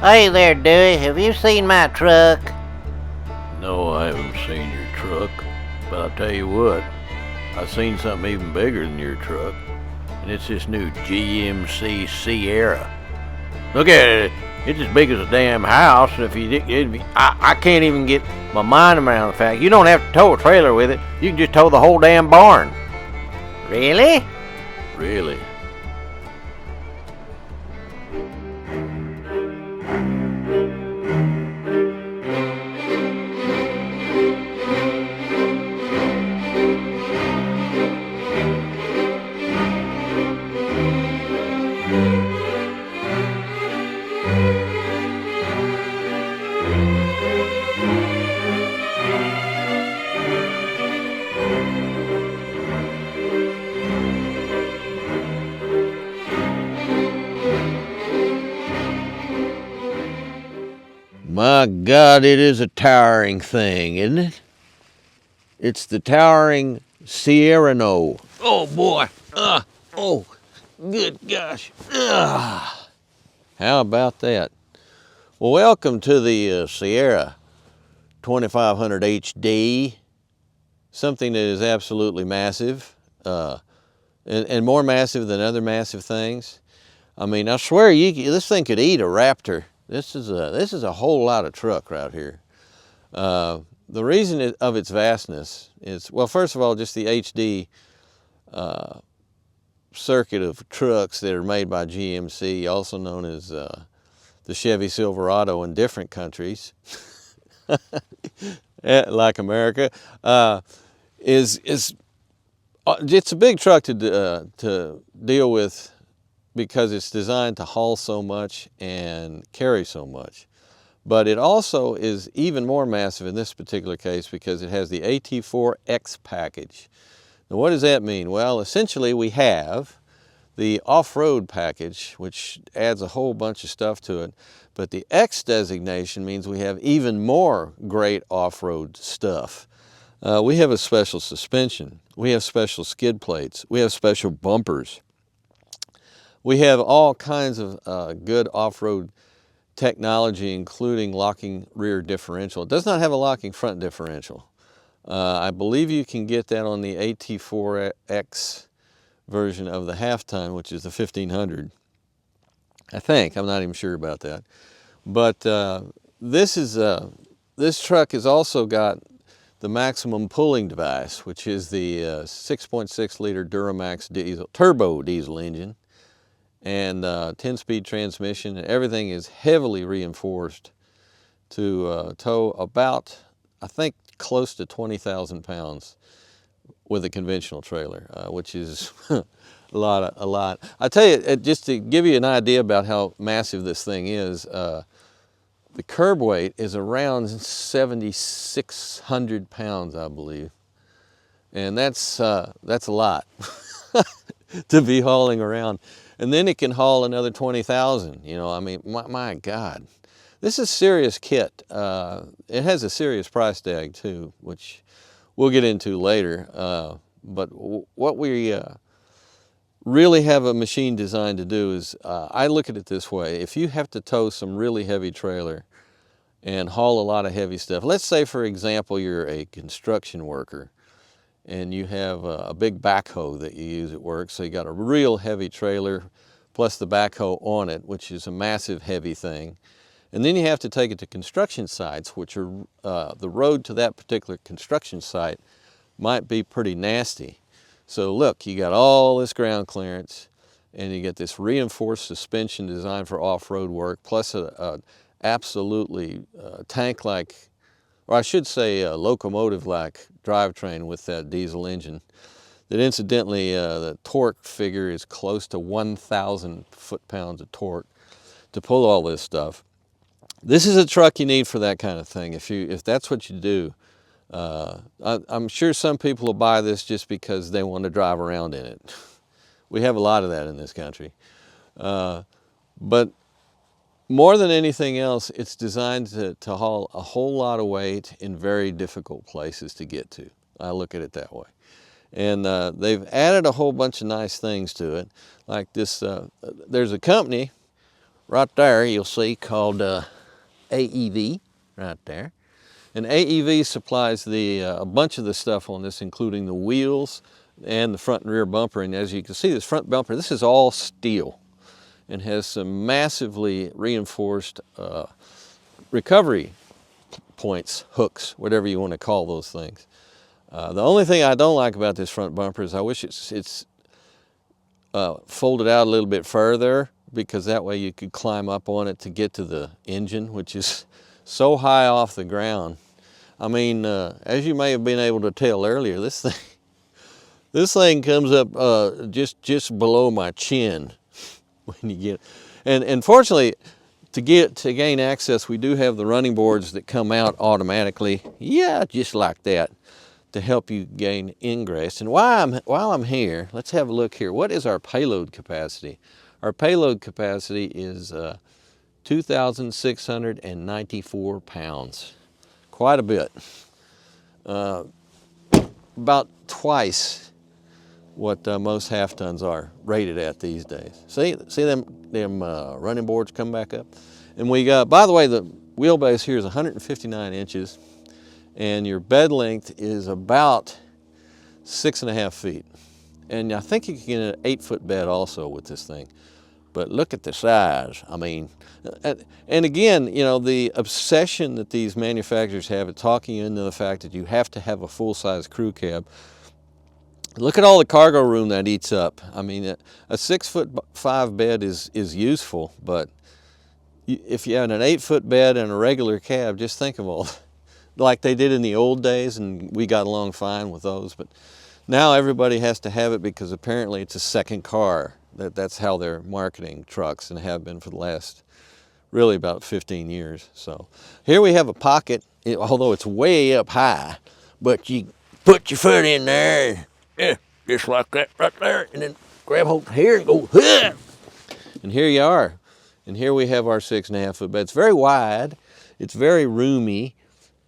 Hey there, Dewey. Have you seen my truck? No, I haven't seen your truck, but I'll tell you what, I've seen something even bigger than your truck, and it's this new GMC Sierra. Look at it. It's as big as a damn house. I can't even get my mind around the fact you don't have to tow a trailer with it. You can just tow the whole damn barn. Really? Really. My God, it is a towering thing, isn't it? It's the towering Sierra No. Oh boy. Oh, good gosh. How about that? Well, welcome to the Sierra 2500 HD. Something that is absolutely massive, and more massive than other massive things. I mean, I swear this thing could eat a Raptor. This is a whole lot of truck right here. The reason of its vastness is, well, first of all, just the HD circuit of trucks that are made by GMC, also known as the Chevy Silverado in different countries, like America, it's a big truck to deal with, because it's designed to haul so much and carry so much. But it also is even more massive in this particular case because it has the AT4X package. Now, what does that mean? Well, essentially we have the off-road package, which adds a whole bunch of stuff to it. But the X designation means we have even more great off-road stuff. We have a special suspension. We have special skid plates. We have special bumpers. We have all kinds of good off-road technology, including locking rear differential. It does not have a locking front differential. I believe you can get that on the AT4X version of the half-ton, which is the 1500. I think. I'm not even sure about that. But this truck has also got the maximum pulling device, which is the 6.6 liter Duramax diesel, turbo diesel engine, and 10-speed transmission, and everything is heavily reinforced to tow about, I think, close to 20,000 pounds with a conventional trailer, which is a lot. I tell you, just to give you an idea about how massive this thing is, the curb weight is around 7,600 pounds, I believe, and that's a lot to be hauling around. And then it can haul another 20,000, you know, I mean, my God. This is serious kit. It has a serious price tag too, which we'll get into later. But what we really have a machine designed to do is, I look at it this way. If you have to tow some really heavy trailer and haul a lot of heavy stuff, let's say, for example, you're a construction worker and you have a big backhoe that you use at work. So you got a real heavy trailer plus the backhoe on it, which is a massive heavy thing. And then you have to take it to construction sites, which are, the road to that particular construction site might be pretty nasty. So look, you got all this ground clearance and you get this reinforced suspension designed for off-road work, plus a absolutely tank-like, or I should say a locomotive-like drivetrain with that diesel engine. That incidentally, the torque figure is close to 1,000 foot-pounds of torque to pull all this stuff. This is a truck you need for that kind of thing. If that's what you do, I'm sure some people will buy this just because they want to drive around in it. We have a lot of that in this country. But more than anything else, it's designed to haul a whole lot of weight in very difficult places to get to. I look at it that way. And they've added a whole bunch of nice things to it. Like this, there's a company right there you'll see called AEV right there. And AEV supplies a bunch of the stuff on this, including the wheels and the front and rear bumper. And as you can see, this front bumper, this is all steel and has some massively reinforced recovery points, hooks, whatever you want to call those things. The only thing I don't like about this front bumper is I wish it's folded out a little bit further, because that way you could climb up on it to get to the engine, which is so high off the ground. I mean, as you may have been able to tell earlier, this thing comes up just below my chin when you get. And fortunately, to gain access, we do have the running boards that come out automatically. Yeah, just like that, to help you gain ingress. And while I'm here, let's have a look here. What is our payload capacity? Our payload capacity is 2,694 pounds. Quite a bit. About twice what most half tons are rated at these days. See them running boards come back up? And we got, by the way, the wheelbase here is 159 inches, and your bed length is about 6.5 feet. And I think you can get an 8-foot bed also with this thing. But look at the size. I mean, and again, you know, the obsession that these manufacturers have at talking into the fact that you have to have a full-size crew cab. Look at all the cargo room that eats up. I mean, a 6'5" bed is useful, but if you have an 8-foot bed and a regular cab, just think of all, like they did in the old days, and we got along fine with those. But now everybody has to have it because apparently it's a second car. That's how they're marketing trucks, and have been for the last really about 15 years. So here we have a pocket, although it's way up high, but you put your foot in there, just like that right there, and then grab hold here and go, huh! And here you are. And here we have our 6.5-foot bed. It's very wide, it's very roomy.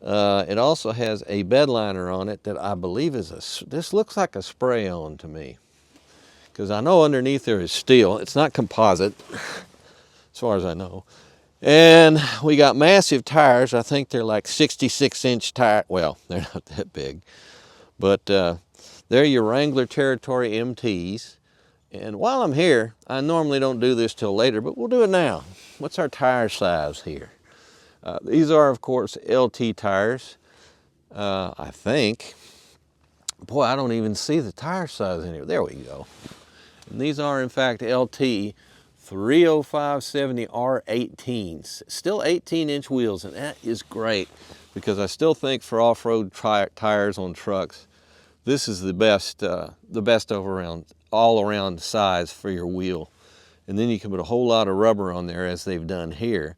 It also has a bed liner on it that I believe is this looks like a spray-on to me, because I know underneath there is steel. It's not composite, as far as I know. And we got massive tires. I think they're like 66-inch tires. Well, they're not that big. But they're your Wrangler Territory MTs. And while I'm here, I normally don't do this till later, but we'll do it now. What's our tire size here? These are, of course, LT tires, I think. Boy, I don't even see the tire size in here. There we go. And these are, in fact, LT 305/70 R18s. Still 18-inch wheels, and that is great, because I still think for off-road tires on trucks, this is the best all-around size for your wheel. And then you can put a whole lot of rubber on there, as they've done here.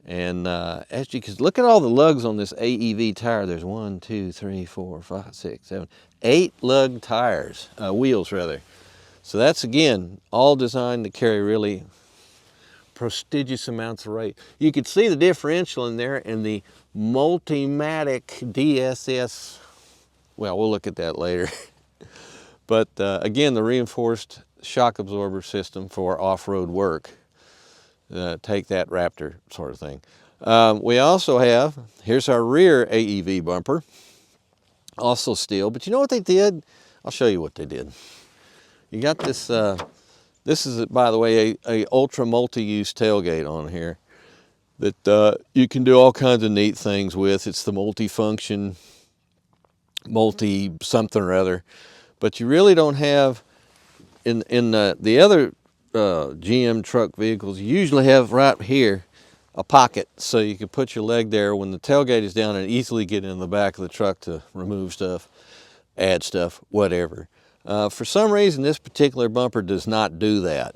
And as you can look at all the lugs on this AEV tire. There's 1, 2, 3, 4, 5, 6, 7, 8 lug tires, wheels rather. So that's, again, all designed to carry really prestigious amounts of weight. You can see the differential in there and the Multimatic DSS. Well, we'll look at that later. But again, the reinforced shock absorber system for off-road work. Take that Raptor sort of thing. We also have, here's our rear AEV bumper, also steel. But you know what they did? I'll show you what they did. You got this, this is, by the way, a ultra multi-use tailgate on here that you can do all kinds of neat things with. It's the multi-function, multi-something or other. But you really don't have, in the other GM truck vehicles, you usually have right here a pocket, so you can put your leg there when the tailgate is down and easily get in the back of the truck to remove stuff, add stuff, whatever. For some reason, this particular bumper does not do that.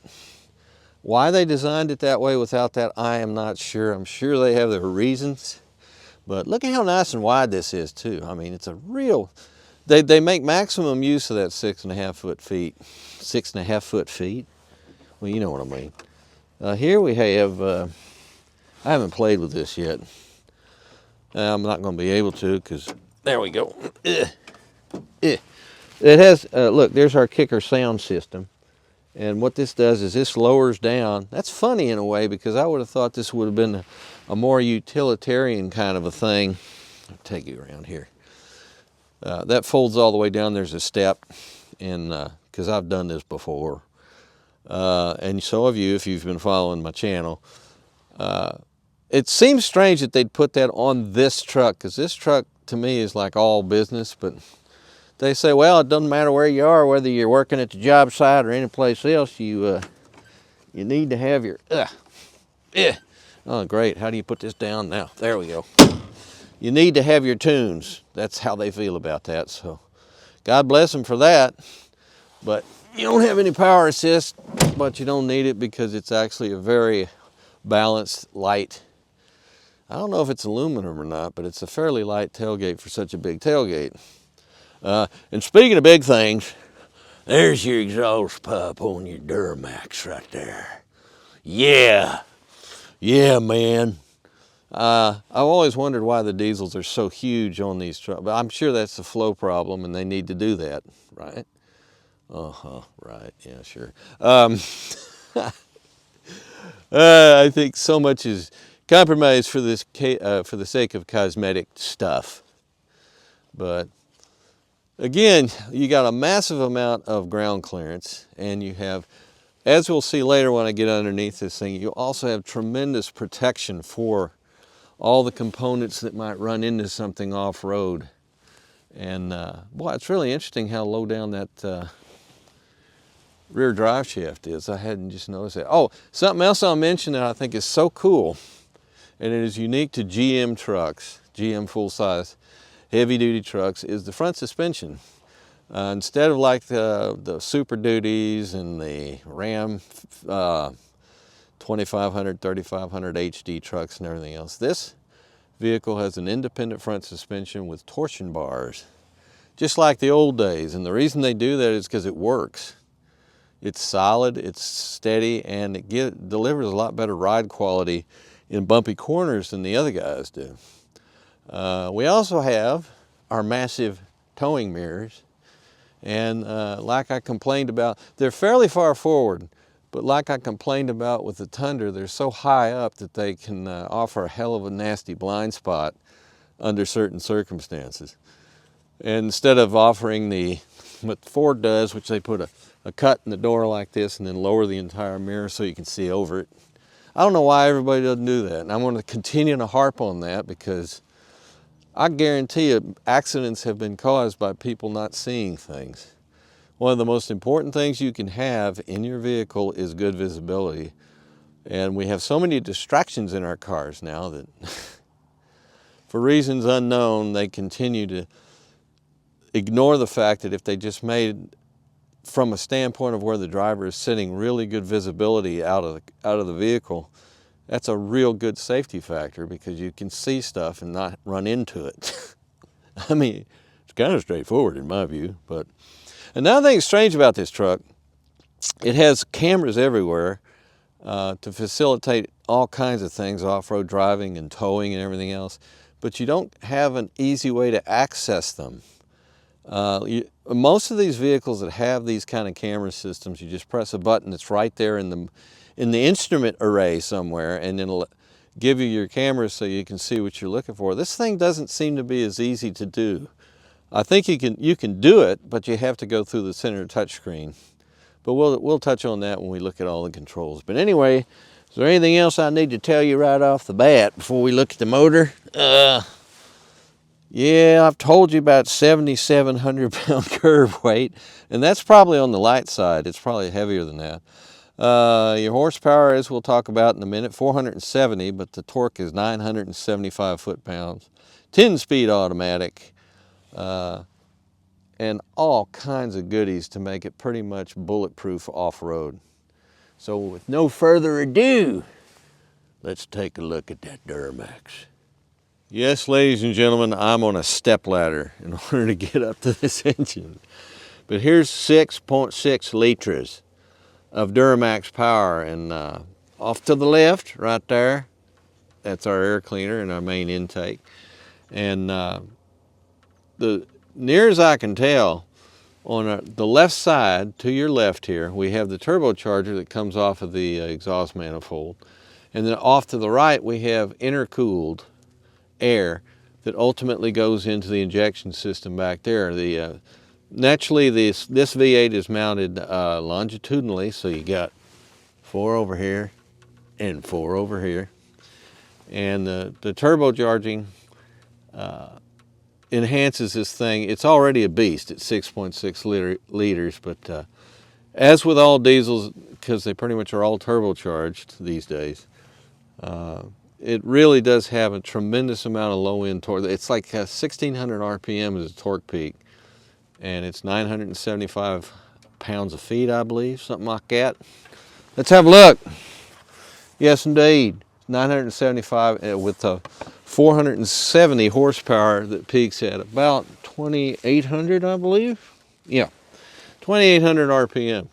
Why they designed it that way without that, I am not sure. I'm sure they have their reasons. But look at how nice and wide this is too. I mean, it's a real, they make maximum use of that 6.5 foot feet. 6.5 foot feet? Well, you know what I mean. Here we have, I haven't played with this yet. I'm not going to be able to, because, there we go. It has, look, there's our kicker sound system. And what this does is this lowers down. That's funny in a way, because I would have thought this would have been a more utilitarian kind of a thing. I'll take you around here. That folds all the way down. There's a step, and because I've done this before, and so have you if you've been following my channel. It seems strange that they'd put that on this truck, because this truck to me is like all business, but they say, well, it doesn't matter where you are, whether you're working at the job site or any place else, you need to have your, oh great, how do you put this down now? There we go. You need to have your tunes. That's how they feel about that, so God bless them for that. But you don't have any power assist, but you don't need it because it's actually a very balanced, light, I don't know if it's aluminum or not, but it's a fairly light tailgate for such a big tailgate. And speaking of big things, there's your exhaust pipe on your Duramax right there. Yeah, man. I've always wondered why the diesels are so huge on these trucks, but I'm sure that's a flow problem and they need to do that, right? Right, yeah, sure. I think so much is compromised for this for the sake of cosmetic stuff. But again, you got a massive amount of ground clearance, and you have, as we'll see later when I get underneath this thing, you also have tremendous protection for all the components that might run into something off-road. And boy, it's really interesting how low down that rear drive shaft is. I hadn't just noticed that. Oh, something else I'll mention that I think is so cool, and it is unique to GM trucks, GM full-size heavy-duty trucks, is the front suspension. Instead of like the Super Duties and the Ram 2500, 3500 HD trucks and everything else, this vehicle has an independent front suspension with torsion bars, just like the old days. And the reason they do that is because it works. It's solid, it's steady, and it delivers a lot better ride quality in bumpy corners than the other guys do. We also have our massive towing mirrors, and like I complained about, they're fairly far forward, but like I complained about with the Tundra, they're so high up that they can offer a hell of a nasty blind spot under certain circumstances. And instead of offering what Ford does, which they put a cut in the door like this and then lower the entire mirror so you can see over it. I don't know why everybody doesn't do that, and I'm going to continue to harp on that, because I guarantee you accidents have been caused by people not seeing things. One of the most important things you can have in your vehicle is good visibility. And we have so many distractions in our cars now that for reasons unknown, they continue to ignore the fact that if they just made, from a standpoint of where the driver is sitting, really good visibility out of the vehicle, that's a real good safety factor, because you can see stuff and not run into it. I mean, it's kind of straightforward in my view. But another thing strange about this truck, it has cameras everywhere to facilitate all kinds of things, off-road driving and towing and everything else, but you don't have an easy way to access them. Most of these vehicles that have these kind of camera systems, you just press a button that's right there in the instrument array somewhere, and it'll give you your camera so you can see what you're looking for. This thing doesn't seem to be as easy to do. I think you can do it, but you have to go through the center touchscreen. But we'll touch on that when we look at all the controls. But anyway, is there anything else I need to tell you right off the bat before we look at the motor? Yeah, I've told you about 7,700 pound curb weight, and that's probably on the light side. It's probably heavier than that. Your horsepower, as we'll talk about in a minute, 470, but the torque is 975 foot-pounds. 10-speed automatic, and all kinds of goodies to make it pretty much bulletproof off-road. So with no further ado, let's take a look at that Duramax. Yes, ladies and gentlemen, I'm on a stepladder in order to get up to this engine. But here's 6.6 liters of Duramax power, and off to the left, right there, that's our air cleaner and our main intake. And near as I can tell, On the left side, to your left here, we have the turbocharger that comes off of the exhaust manifold. And then off to the right, we have intercooled air that ultimately goes into the injection system back there. Naturally, this V8 is mounted longitudinally, so you got 4 over here and 4 over here. And the turbocharging enhances this thing. It's already a beast at 6.6 liters, but as with all diesels, because they pretty much are all turbocharged these days, it really does have a tremendous amount of low-end torque. It's like 1,600 RPM is a torque peak, and it's 975 pounds of feet, I believe, something like that. Let's have a look. Yes, indeed, 975 with 470 horsepower that peaks at about 2,800, I believe. Yeah, 2,800 RPM.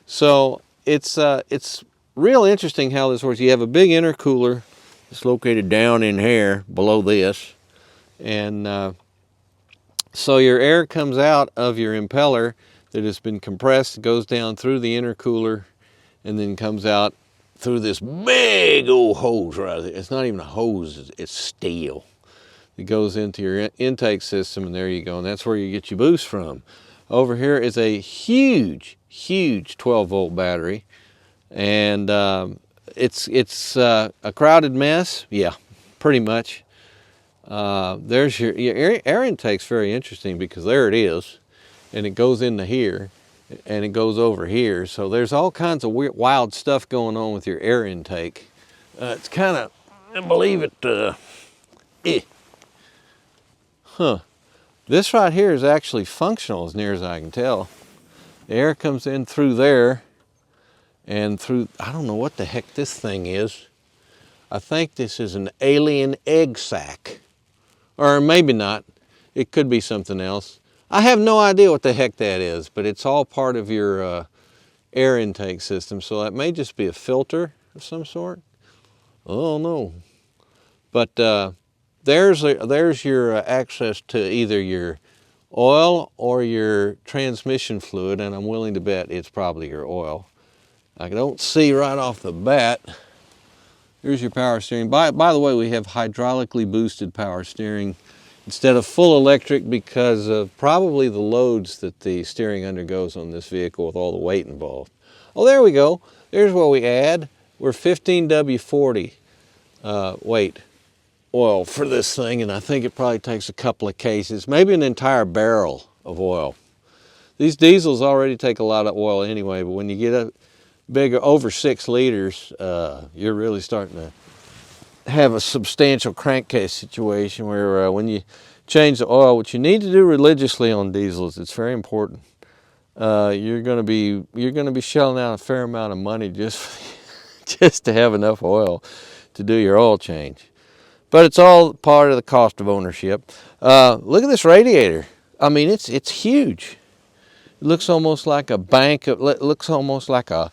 So it's real interesting how this works. You have a big intercooler. It's located down in here below this, and so your air comes out of your impeller that has been compressed, goes down through the intercooler, and then comes out through this big old hose right there. It's not even a hose, it's steel. It goes into your intake system, and there you go, and that's where you get your boost from. Over here is a huge 12-volt battery, and it's a crowded mess. Yeah, pretty much. There's your air intake's very interesting, because there it is, and it goes into here, and it goes over here. So there's all kinds of weird, wild stuff going on with your air intake. It's kind of, I believe it, This right here is actually functional as near as I can tell. The air comes in through there and through, I don't know what the heck this thing is. I think this is an alien egg sac. Or maybe not. It could be something else. I have no idea what the heck that is, but it's all part of your air intake system. So that may just be a filter of some sort. I don't know. But there's your access to either your oil or your transmission fluid, and I'm willing to bet it's probably your oil. I don't see right off the bat. Here's your power steering. By the way, we have hydraulically boosted power steering instead of full electric, because of probably the loads that the steering undergoes on this vehicle with all the weight involved. Oh, there we go. There's what we add. We're 15W40 weight oil for this thing, and I think it probably takes a couple of cases, maybe an entire barrel of oil. These diesels already take a lot of oil anyway, but when you get up bigger, over 6 liters, you're really starting to have a substantial crankcase situation where when you change the oil, which you need to do religiously on diesels, it's very important. You're going to be shelling out a fair amount of money just to have enough oil to do your oil change. But it's all part of the cost of ownership. Look at this radiator. I mean, it's huge. It looks almost like a bank. It looks almost like a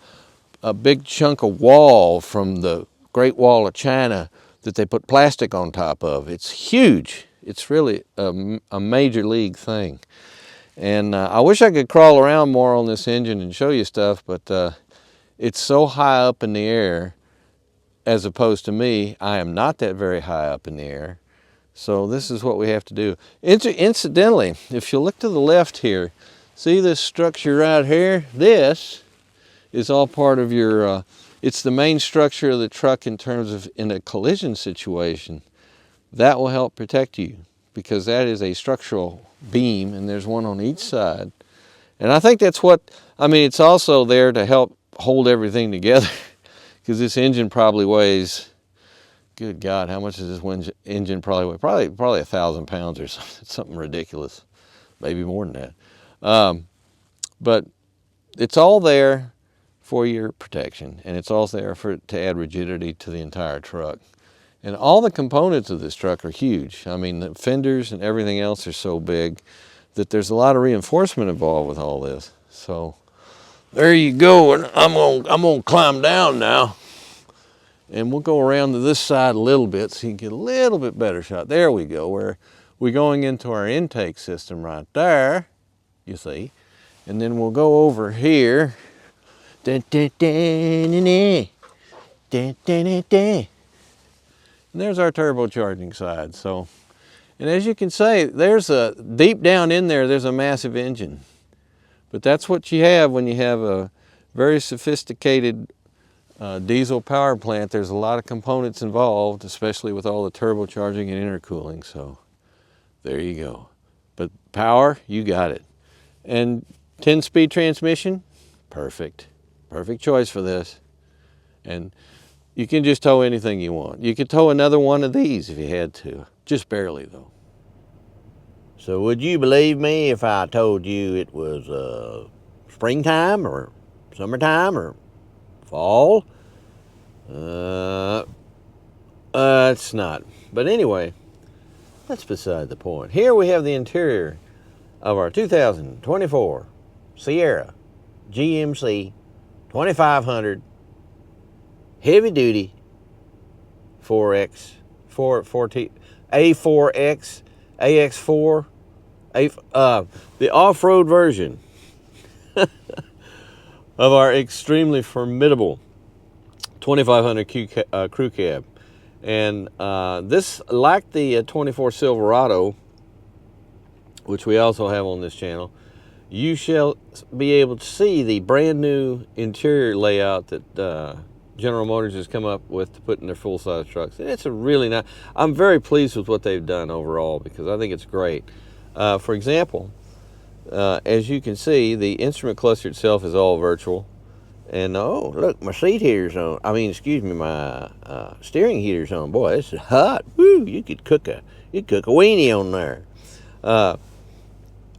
big chunk of wall from the Great Wall of China that they put plastic on top of. It's huge. It's really a major league thing. And I wish I could crawl around more on this engine and show you stuff, but it's so high up in the air, as opposed to me. I am not that very high up in the air. So this is what we have to do. Incidentally, if you look to the left here, see this structure right here? This is all part of your, it's the main structure of the truck in terms of in a collision situation. That will help protect you, because that is a structural beam, and there's one on each side. And I think that's what, I mean, it's also there to help hold everything together, because this engine probably weighs, good God, how much does this engine probably weigh? Probably 1,000 pounds or something ridiculous, maybe more than that. But it's all there for your protection, and it's also there to add rigidity to the entire truck. And all the components of this truck are huge. I mean, the fenders and everything else are so big that there's a lot of reinforcement involved with all this. So there you go, and I'm gonna climb down now, and we'll go around to this side a little bit so you can get a little bit better shot. There we go, where we're going into our intake system right there, you see. And then we'll go over here. And there's our turbocharging side. So, and as you can see, there's a deep down in there, there's a massive engine. But that's what you have when you have a very sophisticated diesel power plant. There's a lot of components involved, especially with all the turbocharging and intercooling. So there you go. But power, you got it. And 10-speed transmission, perfect. Perfect choice for this. And you can just tow anything you want. You could tow another one of these if you had to. Just barely, though. So would you believe me if I told you it was springtime or summertime or fall? It's not. But anyway, that's beside the point. Here we have the interior of our 2024 Sierra GMC 2500 heavy duty 4X A4X AX4 the off-road version of our extremely formidable 2500 crew cab. And this, like the 24 Silverado, which we also have on this channel, you shall be able to see the brand new interior layout that General Motors has come up with to put in their full-size trucks. And it's a really nice, I'm very pleased with what they've done overall because I think it's great. For example, as you can see, the instrument cluster itself is all virtual. And oh, look, my seat heater's on. I mean, excuse me, my steering heater's on. Boy, this is hot. Woo! You could cook a weenie on there.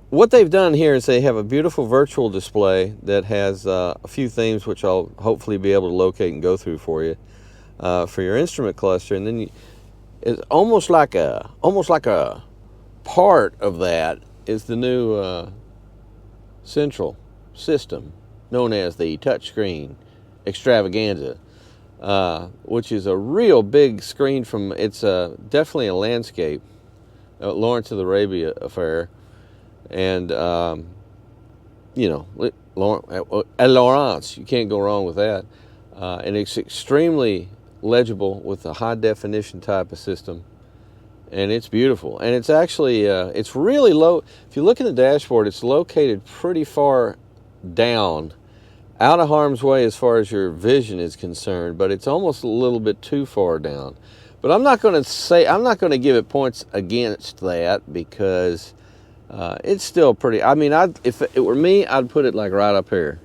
What they've done here is they have a beautiful virtual display that has a few themes which I'll hopefully be able to locate and go through for you for your instrument cluster. And then it's almost like a part of that is the new central system known as the touchscreen extravaganza, which is a real big screen from, it's definitely a landscape, Lawrence of Arabia affair. And, you know, Lawrence, you can't go wrong with that. And it's extremely legible with a high definition type of system. And it's beautiful. And it's actually, it's really low. If you look at the dashboard, it's located pretty far down, out of harm's way as far as your vision is concerned, but it's almost a little bit too far down. But I'm not going to give it points against that because it's still pretty, I mean, if it were me, I'd put it like right up here,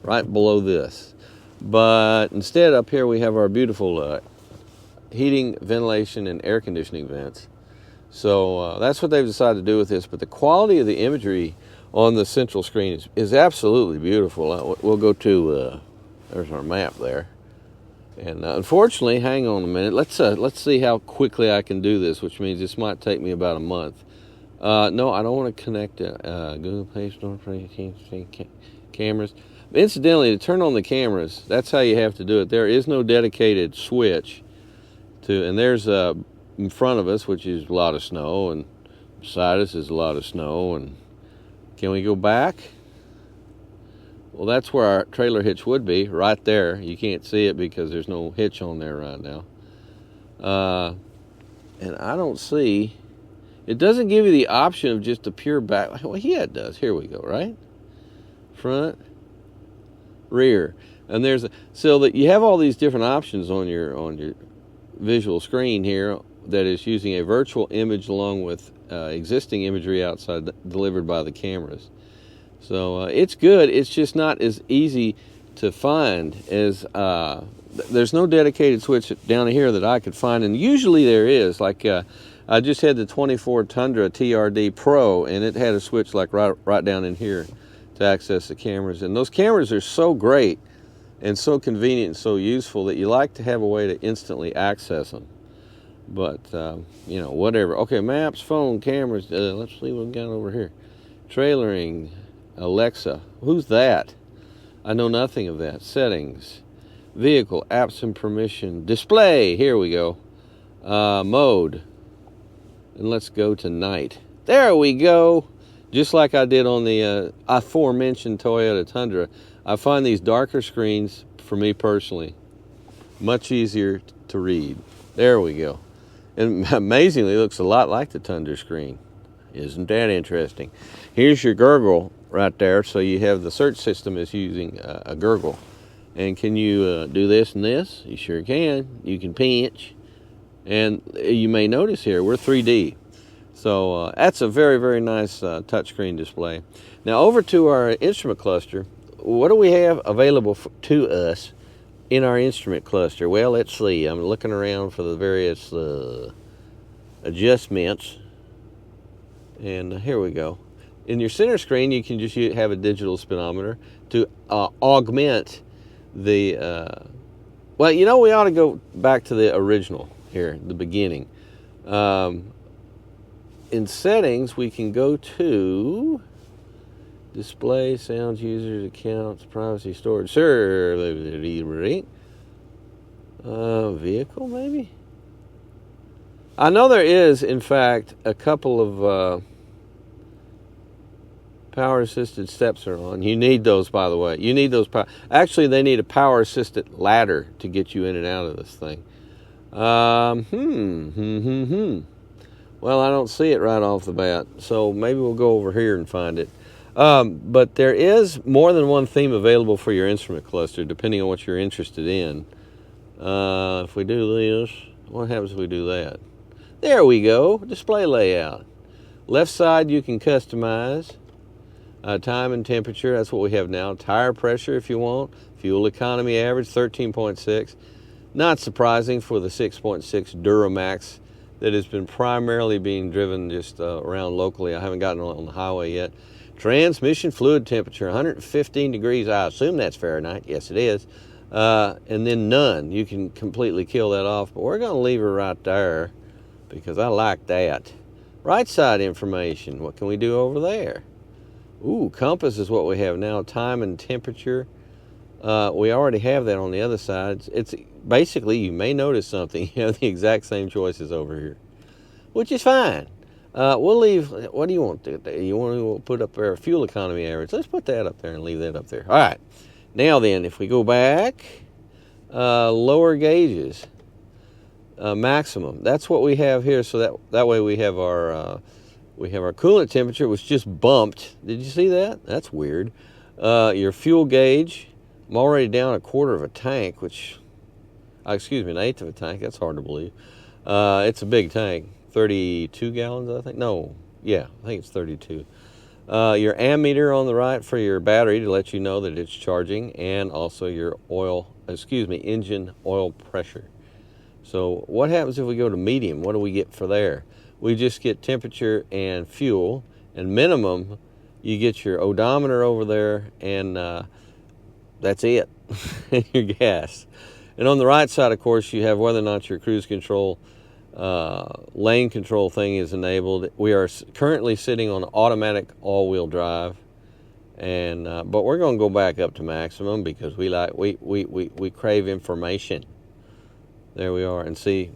right below this. But instead up here we have our beautiful heating, ventilation, and air conditioning vents. So that's what they've decided to do with this. But the quality of the imagery on the central screen is absolutely beautiful. We'll go to, there's our map there. And unfortunately, hang on a minute, let's see how quickly I can do this, which means this might take me about a month. No, I don't want to connect Google Play Store for cameras. Incidentally, to turn on the cameras, that's how you have to do it. There is no dedicated switch to, and there's in front of us, which is a lot of snow, and beside us is a lot of snow. And can we go back? Well, that's where our trailer hitch would be, right there. You can't see it because there's no hitch on there right now. And I don't see. It doesn't give you the option of just a pure back. Well, yeah, it does. Here we go, right? Front, rear. And there's so that you have all these different options on your visual screen here that is using a virtual image along with existing imagery outside delivered by the cameras. So it's good. It's just not as easy to find as there's no dedicated switch down here that I could find, and usually there is. Like I just had the 24 Tundra TRD Pro, and it had a switch like right down in here to access the cameras. And those cameras are so great and so convenient and so useful that you like to have a way to instantly access them. But, you know, whatever. Okay, maps, phone, cameras. Let's see what we got over here. Trailering, Alexa. Who's that? I know nothing of that. Settings, vehicle, apps and permission. Display, here we go. Mode. And let's go to night. There we go. just like I did on the aforementioned Toyota Tundra. I find these darker screens, for me personally, much easier to read. There we go. And amazingly, it looks a lot like the Tundra screen. Isn't that interesting? Here's your gurgle right there. So you have the search system is using a gurgle. And can you do this and this? You sure can. You can pinch. And you may notice here, we're 3D. So that's a very, very nice touchscreen display. Now over to our instrument cluster. What do we have available to us in our instrument cluster? Well, let's see. I'm looking around for the various adjustments. And here we go. In your center screen, you can just have a digital speedometer to augment the... well, you know, we ought to go back to the original here, the beginning. In settings, we can go to display, sounds, users, accounts, privacy, storage, sir, vehicle maybe? I know there is, in fact, a couple of power assisted steps are on. You need those, by the way. You need those. Actually, they need a power assisted ladder to get you in and out of this thing. Well, I don't see it right off the bat, so maybe we'll go over here and find it. But there is more than one theme available for your instrument cluster, depending on what you're interested in. If we do this, what happens if we do that? There we go, display layout. Left side you can customize. Time and temperature, that's what we have now. Tire pressure if you want. Fuel economy average, 13.6. Not surprising for the 6.6 Duramax that has been primarily being driven just around locally. I haven't gotten on the highway yet. Transmission fluid temperature, 115 degrees. I assume that's Fahrenheit. Yes, it is. And then none. You can completely kill that off, but we're going to leave her right there because I like that. Right side information. What can we do over there? Ooh, compass is what we have now. Time and temperature. We already have that on the other side. It's basically, you may notice something. You have the exact same choices over here, which is fine. We'll leave. What do you want to do? You want to put up there fuel economy average? Let's put that up there and leave that up there. All right. Now then, if we go back, lower gauges, maximum. That's what we have here. So that way we have our coolant temperature, which just bumped. Did you see that? That's weird. Your fuel gauge. I'm already down 1/4 of a tank, which, excuse me, 1/8 of a tank. That's hard to believe. It's a big tank, 32 gallons, I think. No, yeah, I think it's 32. Your ammeter on the right for your battery to let you know that it's charging, and also your engine oil pressure. So what happens if we go to medium? What do we get for there? We just get temperature and fuel, and minimum, you get your odometer over there, and that's it, your gas. And on the right side, of course, you have whether or not your cruise control, lane control thing is enabled. We are currently sitting on automatic all-wheel drive, and but we're going to go back up to maximum because we crave information. There we are, and see,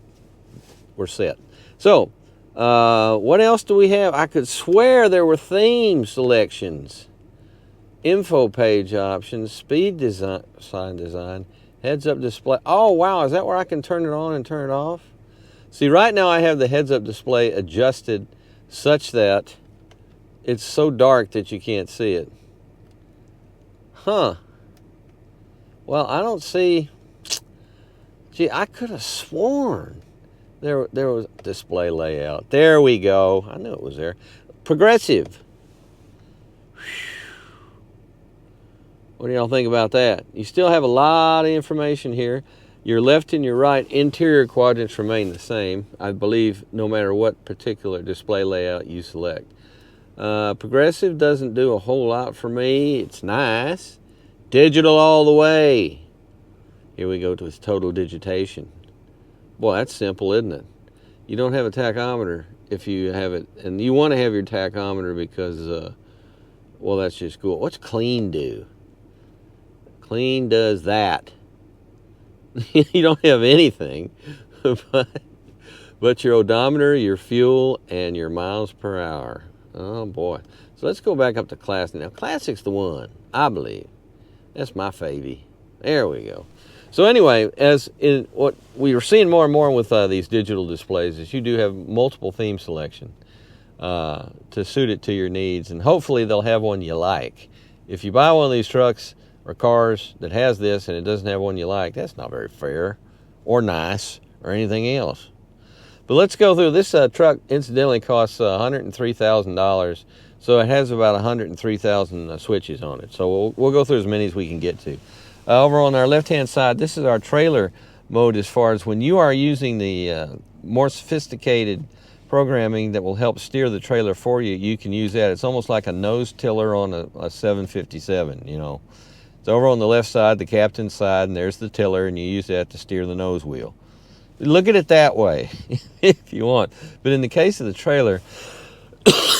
we're set. So, what else do we have? I could swear there were theme selections. Info page options, speed design, heads-up display. Oh, wow, is that where I can turn it on and turn it off? See, right now I have the heads-up display adjusted such that it's so dark that you can't see it. Huh. Well, I don't see... Gee, I could have sworn there was display layout. There we go. I knew it was there. Progressive. What do y'all think about that? You still have a lot of information here. Your left and your right interior quadrants remain the same, I believe, no matter what particular display layout you select. Progressive doesn't do a whole lot for me. It's nice. Digital all the way. Here we go to its total digitation. Boy, that's simple, isn't it? You don't have a tachometer if you have it, and you want to have your tachometer because, well, that's just cool. What's clean do? Clean does that. You don't have anything, but your odometer, your fuel, and your miles per hour. Oh boy. So let's go back up to Classic. Now, Classic's the one, I believe. That's my favy. There we go. So anyway, as in what we are seeing more and more with these digital displays is you do have multiple theme selection to suit it to your needs, and hopefully they'll have one you like. If you buy one of these trucks or cars that has this and it doesn't have one you like, that's not very fair or nice or anything else. But let's go through. This truck incidentally costs $103,000, so it has about 103,000 switches on it. So we'll go through as many as we can get to. Over on our left-hand side, this is our trailer mode as far as when you are using the more sophisticated programming that will help steer the trailer for you, you can use that. It's almost like a nose tiller on a 757, you know. It's over on the left side, the captain's side, and there's the tiller, and you use that to steer the nose wheel. Look at it that way if you want. But in the case of the trailer,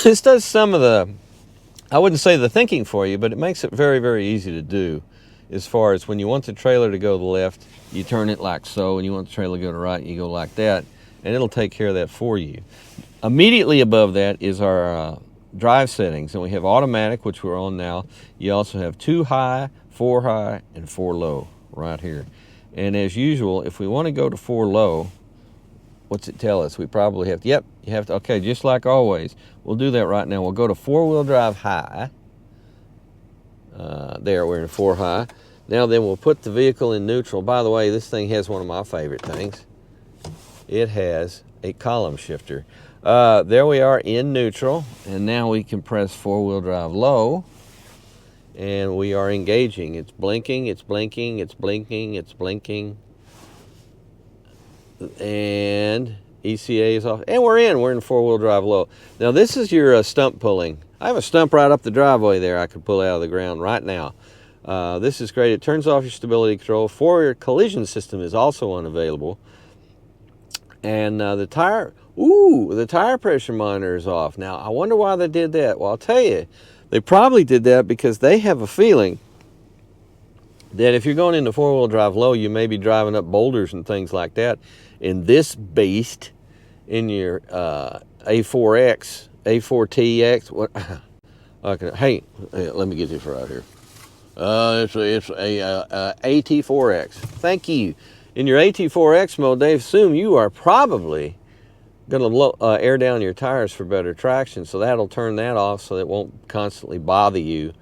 this does some of the, I wouldn't say the thinking for you, but it makes it very, very easy to do. As far as when you want the trailer to go to the left, you turn it like so, and you want the trailer to go to the right, you go like that, and it'll take care of that for you. Immediately above that is our drive settings, and we have automatic, which we're on now. You also have 2 high, 4 high, and 4 low right here. And as usual, if we want to go to 4 low, what's it tell us? We probably have to, yep, you have to, okay, just like always. We'll do that right now. We'll go to 4-wheel drive high. There, we're in 4 high. Now then we'll put the vehicle in neutral. By the way, this thing has one of my favorite things. It has a column shifter. There we are in neutral, and now we can press 4-wheel drive low. And we are engaging. It's blinking, it's blinking, it's blinking, it's blinking. And ECA is off. And we're in 4-wheel drive low. Now this is your stump pulling. I have a stump right up the driveway there I could pull out of the ground right now. This is great. It turns off your stability control. Forward collision system is also unavailable. And the tire pressure monitor is off. Now I wonder why they did that. Well, I'll tell you. They probably did that because they have a feeling that if you're going into 4-wheel drive low, you may be driving up boulders and things like that. In this beast, in your A4X, A4TX, what? Hey, let me get this right here. It's a AT4X. Thank you. In your AT4X mode, they assume you are probably going to air down your tires for better traction, so that'll turn that off so it won't constantly bother you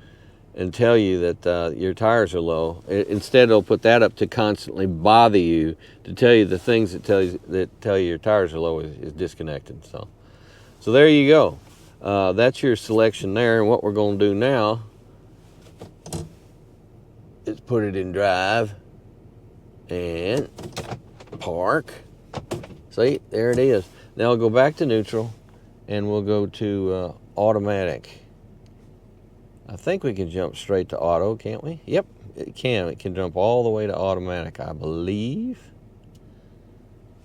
and tell you that your tires are low. Instead, it'll put that up to constantly bother you to tell you the things that tell you your tires are low is disconnected. So there you go. That's your selection there, and what we're going to do now is put it in drive and park. See, there it is. Now we'll go back to neutral, and we'll go to automatic. I think we can jump straight to auto, can't we? Yep, it can. It can jump all the way to automatic, I believe.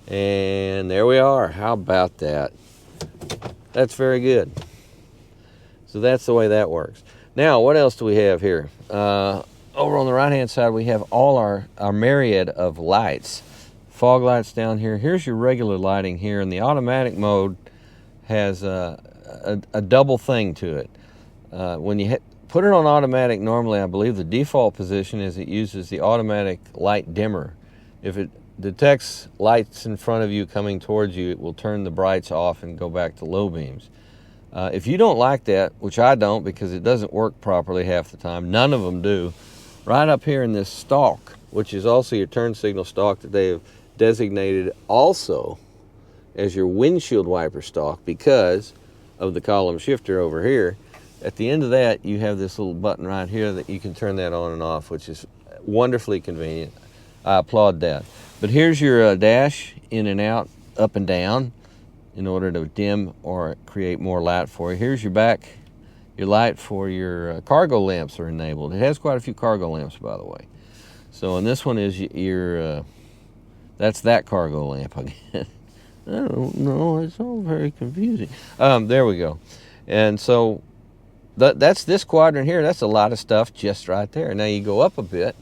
And there we are. How about that? That's very good. So that's the way that works. Now, what else do we have here? Over on the right-hand side, we have all our myriad of lights. Fog lights down here. Here's your regular lighting here, and the automatic mode has a double thing to it. When you put it on automatic, normally I believe the default position is it uses the automatic light dimmer. If it detects lights in front of you coming towards you, it will turn the brights off and go back to low beams. If you don't like that, which I don't because it doesn't work properly half the time, none of them do, right up here in this stalk, which is also your turn signal stalk that they have designated also as your windshield wiper stalk because of the column shifter over here. At the end of that, you have this little button right here that you can turn that on and off, which is wonderfully convenient. I applaud that. But here's your dash in and out, up and down, in order to dim or create more light for you. Here's your back. Your light for your cargo lamps are enabled. It has quite a few cargo lamps, by the way. So, and this one is your that's that cargo lamp again. I don't know, it's all very confusing. There we go. And so that's this quadrant here. That's a lot of stuff just right there. Now you go up a bit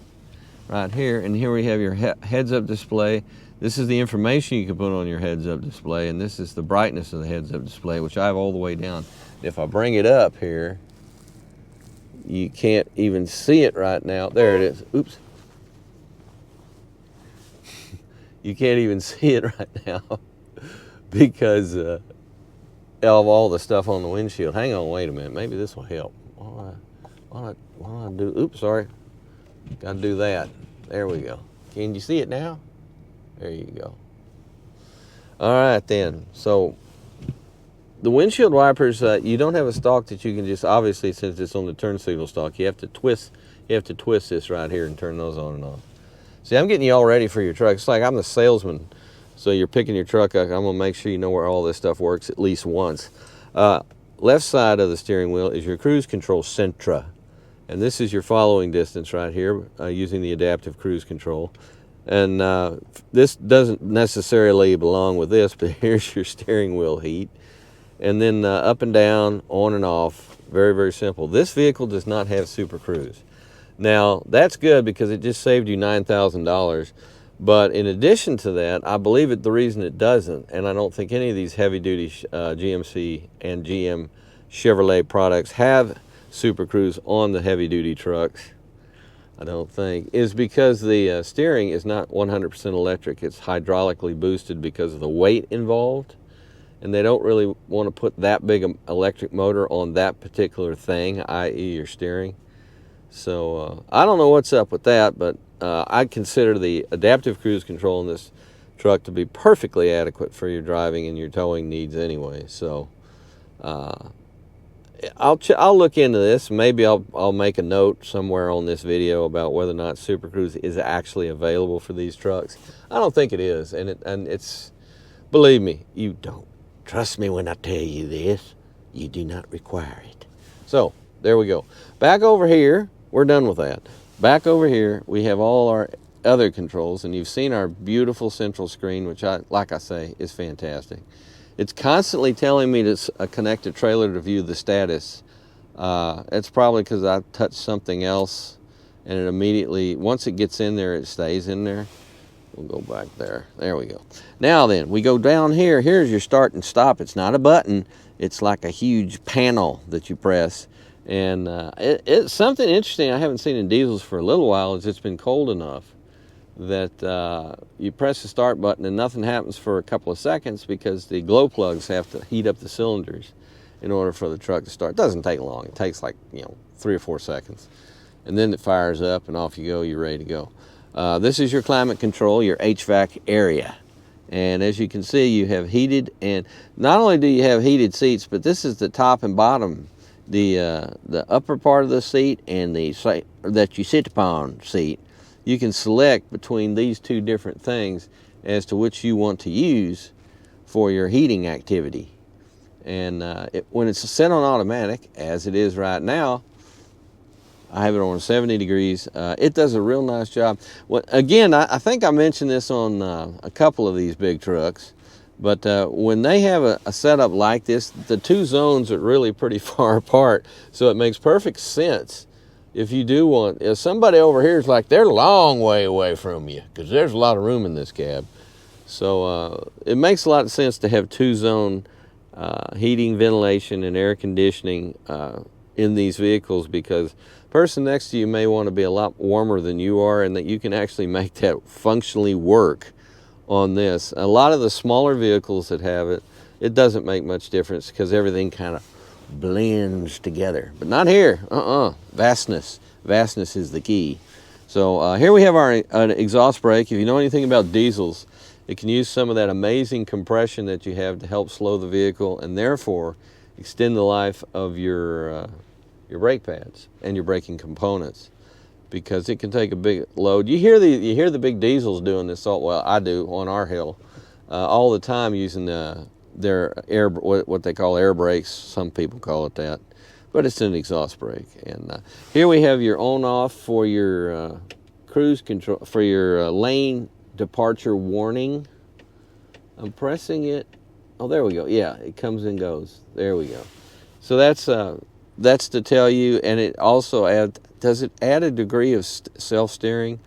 right here, and here we have your heads-up display. This is the information you can put on your heads-up display, and this is the brightness of the heads-up display, which I have all the way down. If I bring it up here, you can't even see it right now. There it is. Oops. You can't even see it right now because of all the stuff on the windshield. Hang on, wait a minute. Maybe this will help. Why don't I do, oops, sorry. Got to do that. There we go. Can you see it now? There you go. All right then. So the windshield wipers, you don't have a stalk that you can just, obviously since it's on the turn signal stalk, you have to twist this right here and turn those on and off. See, I'm getting you all ready for your truck. It's like I'm the salesman. So you're picking your truck up. I'm gonna make sure you know where all this stuff works at least once. Left side of the steering wheel is your cruise control Sentra. And this is your following distance right here using the adaptive cruise control. And this doesn't necessarily belong with this, but here's your steering wheel heat. And then up and down, on and off, very, very simple. This vehicle does not have Super Cruise. Now, that's good because it just saved you $9,000. But in addition to that, I believe the reason it doesn't, and I don't think any of these heavy-duty GMC and GM Chevrolet products have Super Cruise on the heavy-duty trucks, I don't think, is because the steering is not 100% electric. It's hydraulically boosted because of the weight involved, and they don't really want to put that big an electric motor on that particular thing, i.e. your steering. So I don't know what's up with that, but I consider the adaptive cruise control in this truck to be perfectly adequate for your driving and your towing needs anyway. So I'll look into this. Maybe I'll make a note somewhere on this video about whether or not Super Cruise is actually available for these trucks. I don't think it is, and it's, believe me, you don't trust me when I tell you this. You do not require it. So there we go. Back over here, we're done with that. Back over here, we have all our other controls, and you've seen our beautiful central screen, which like I say, is fantastic. It's constantly telling me to connect a trailer to view the status. It's probably because I touched something else, and it immediately, once it gets in there, it stays in there. We'll go back there. There we go. Now then, we go down here. Here's your start and stop. It's not a button. It's like a huge panel that you press. And it's something interesting I haven't seen in diesels for a little while is it's been cold enough that you press the start button and nothing happens for a couple of seconds because the glow plugs have to heat up the cylinders in order for the truck to start. It doesn't take long. It takes like 3 or 4 seconds. And then it fires up and off you go. You're ready to go. This is your climate control, your HVAC area. And as you can see, you have heated, and not only do you have heated seats, but this is the top and bottom, the upper part of the seat and the that you sit upon seat. You can select between these two different things as to which you want to use for your heating activity. And when it's set on automatic, as it is right now, I have it on 70 degrees. It does a real nice job. Well, again, I think I mentioned this on a couple of these big trucks, but when they have a setup like this, the two zones are really pretty far apart, so it makes perfect sense if you do want, if somebody over here is like, they're a long way away from you, because there's a lot of room in this cab. So it makes a lot of sense to have two-zone heating, ventilation, and air conditioning in these vehicles, because the person next to you may want to be a lot warmer than you are, and that you can actually make that functionally work on this. A lot of the smaller vehicles that have it, it doesn't make much difference because everything kind of blends together. But not here. Vastness. Vastness is the key. So here we have our exhaust brake. If you know anything about diesels, it can use some of that amazing compression that you have to help slow the vehicle and therefore extend the life of your brake pads and your braking components, because it can take a big load. You hear the big diesels doing this. Well, I do on our hill all the time, using their air, what they call air brakes. Some people call it that, but it's an exhaust brake. And here we have your on-off for your cruise control, for your lane departure warning. I'm pressing it. Oh, there we go. Yeah, it comes and goes. There we go. So that's to tell you, and it also does it add a degree of self-steering?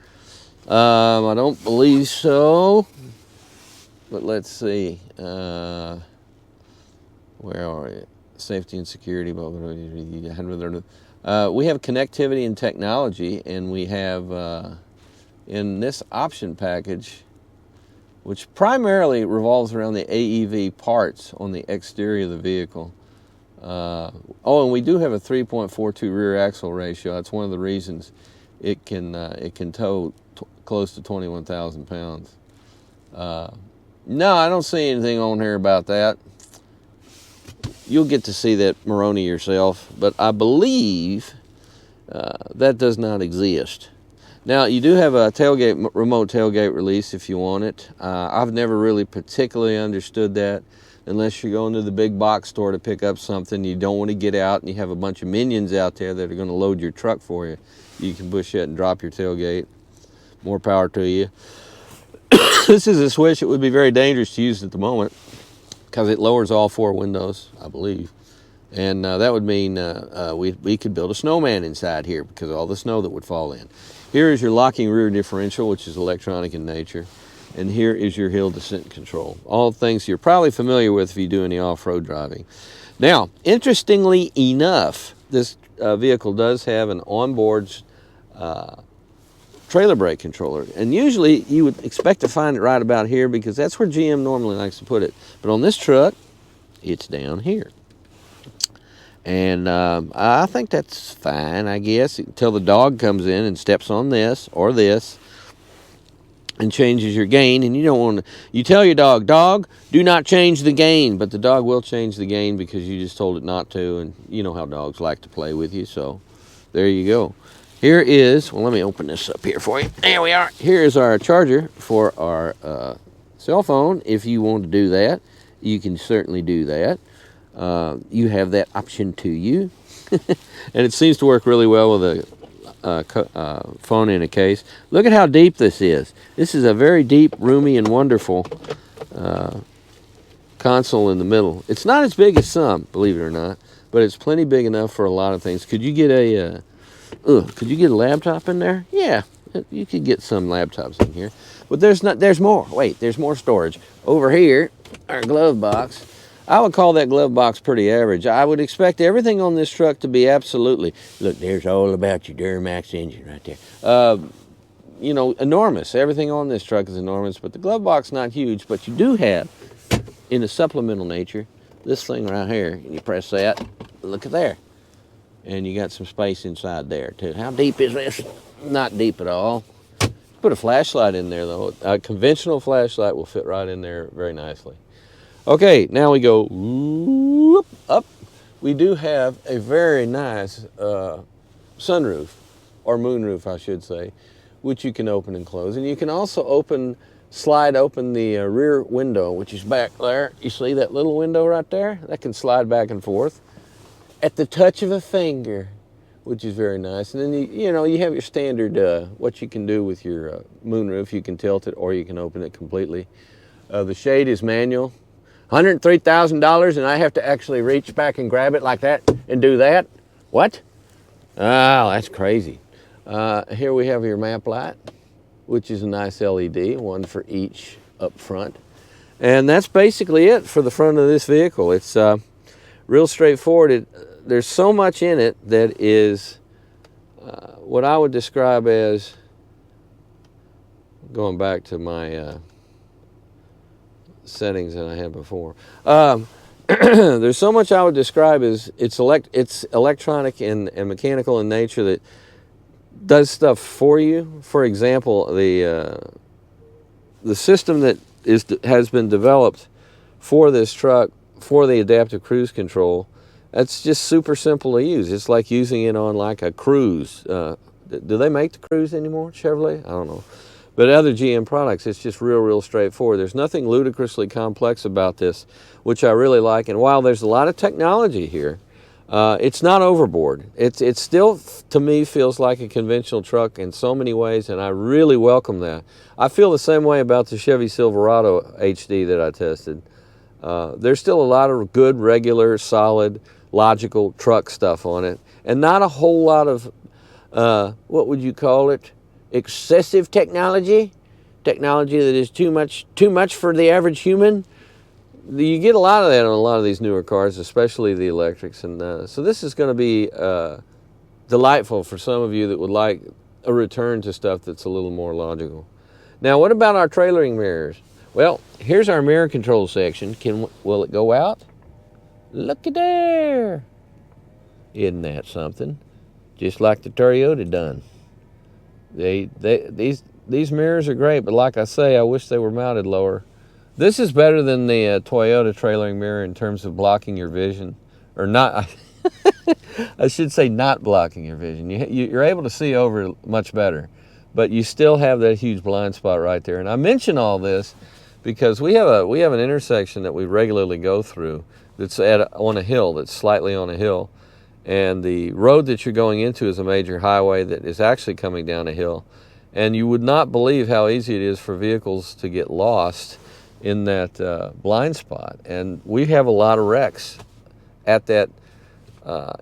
I don't believe so, but let's see. Where are you? Safety and security. We have connectivity and technology, and we have in this option package, which primarily revolves around the AEV parts on the exterior of the vehicle. Oh, and we do have a 3.42 rear axle ratio. That's one of the reasons it can tow close to 21,000 pounds. No, I don't see anything on here about that. You'll get to see that Moroni yourself, but I believe that does not exist. Now, you do have a remote tailgate release if you want it. I've never really particularly understood that unless you're going to the big box store to pick up something. You don't want to get out and you have a bunch of minions out there that are going to load your truck for you. You can push it and drop your tailgate. More power to you. This is a switch that would be very dangerous to use at the moment because it lowers all 4 windows, I believe. And that would mean we could build a snowman inside here because of all the snow that would fall in. Here is your locking rear differential, which is electronic in nature. And here is your hill descent control. All things you're probably familiar with if you do any off-road driving. Now, interestingly enough, this vehicle does have an onboard trailer brake controller. And usually you would expect to find it right about here because that's where GM normally likes to put it. But on this truck, it's down here. And I think that's fine, I guess, until the dog comes in and steps on this or this and changes your gain. And you don't want to, you tell your dog, dog, do not change the gain. But the dog will change the gain because you just told it not to. And you know how dogs like to play with you. So there you go. Here is, well, let me open this up here for you. There we are. Here is our charger for our cell phone. If you want to do that, you can certainly do that. You have that option to you. And it seems to work really well with a phone in a case. Look at how deep this is. This is a very deep, roomy, and wonderful console in the middle. It's not as big as some, believe it or not, but it's plenty big enough for a lot of things. Could you get a laptop in there? Yeah, you could get some laptops in here. But there's more. Wait, there's more storage. Over here, our glove box. I would call that glove box pretty average. I would expect everything on this truck to be absolutely, look, there's all about your Duramax engine right there. You know, enormous. Everything on this truck is enormous, but the glove box not huge. But you do have, in a supplemental nature, this thing right here. And you press that, look at there. And you got some space inside there too. How deep is this? Not deep at all. Put a flashlight in there though. A conventional flashlight will fit right in there very nicely. Okay, now we go whoop, up. We do have a very nice sunroof, or moonroof I should say, which you can open and close. And you can also slide open the rear window, which is back there. You see that little window right there? That can slide back and forth at the touch of a finger, which is very nice. And then you have your standard what you can do with your moonroof. You can tilt it or you can open it completely. The shade is manual. $103,000 and I have to actually reach back and grab it like that and do that? What? Oh, that's crazy. Here we have your map light, which is a nice LED, one for each up front. And that's basically it for the front of this vehicle. It's real straightforward. There's so much in it that is what I would describe as, going back to my settings that I had before. There's so much I would describe as it's electronic and mechanical in nature that does stuff for you. For example, the system that has been developed for this truck for the adaptive cruise control, that's just super simple to use. It's like using it on like a Cruise. Do they make the Cruise anymore, Chevrolet? I don't know. But other GM products, it's just real straightforward. There's nothing ludicrously complex about this, which I really like. And while there's a lot of technology here, it's not overboard. It still, to me, feels like a conventional truck in so many ways, and I really welcome that. I feel the same way about the Chevy Silverado HD that I tested. There's still a lot of good, regular, solid, logical truck stuff on it, and not a whole lot of, what would you call it? Excessive technology that is too much for the average human. You get a lot of that on a lot of these newer cars, especially the electrics. And so this is going to be delightful for some of you that would like a return to stuff that's a little more logical. Now, what about our trailering mirrors? Well, here's our mirror control section. Will it go out? Looky there. Isn't that something? Just like the Toyota done. These mirrors are great, but like I say, I wish they were mounted lower. This is better than the Toyota trailering mirror in terms of blocking your vision, or not. I should say not blocking your vision. You're able to see over much better, but you still have that huge blind spot right there. And I mention all this because we have an intersection that we regularly go through that's on a hill, that's slightly on a hill, and the road that you're going into is a major highway that is actually coming down a hill, and you would not believe how easy it is for vehicles to get lost in that blind spot. And we have a lot of wrecks at that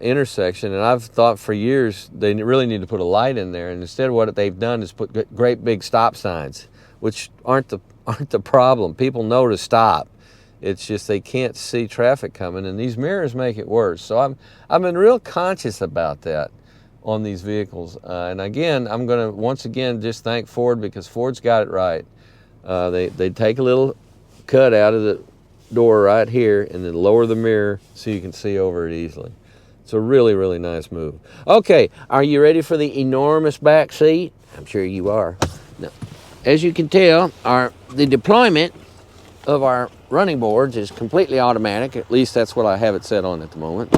intersection, and I've thought for years they really need to put a light in there, and instead what they've done is put great big stop signs, which aren't the problem. People know to stop. It's just they can't see traffic coming, and these mirrors make it worse. So I've been real conscious about that on these vehicles. And again, I'm going to once again just thank Ford, because Ford's got it right. They take a little cut out of the door right here and then lower the mirror so you can see over it easily. It's a really, really nice move. Okay, are you ready for the enormous back seat? I'm sure you are. Now, as you can tell, the deployment of our running boards is completely automatic. At least that's what I have it set on at the moment.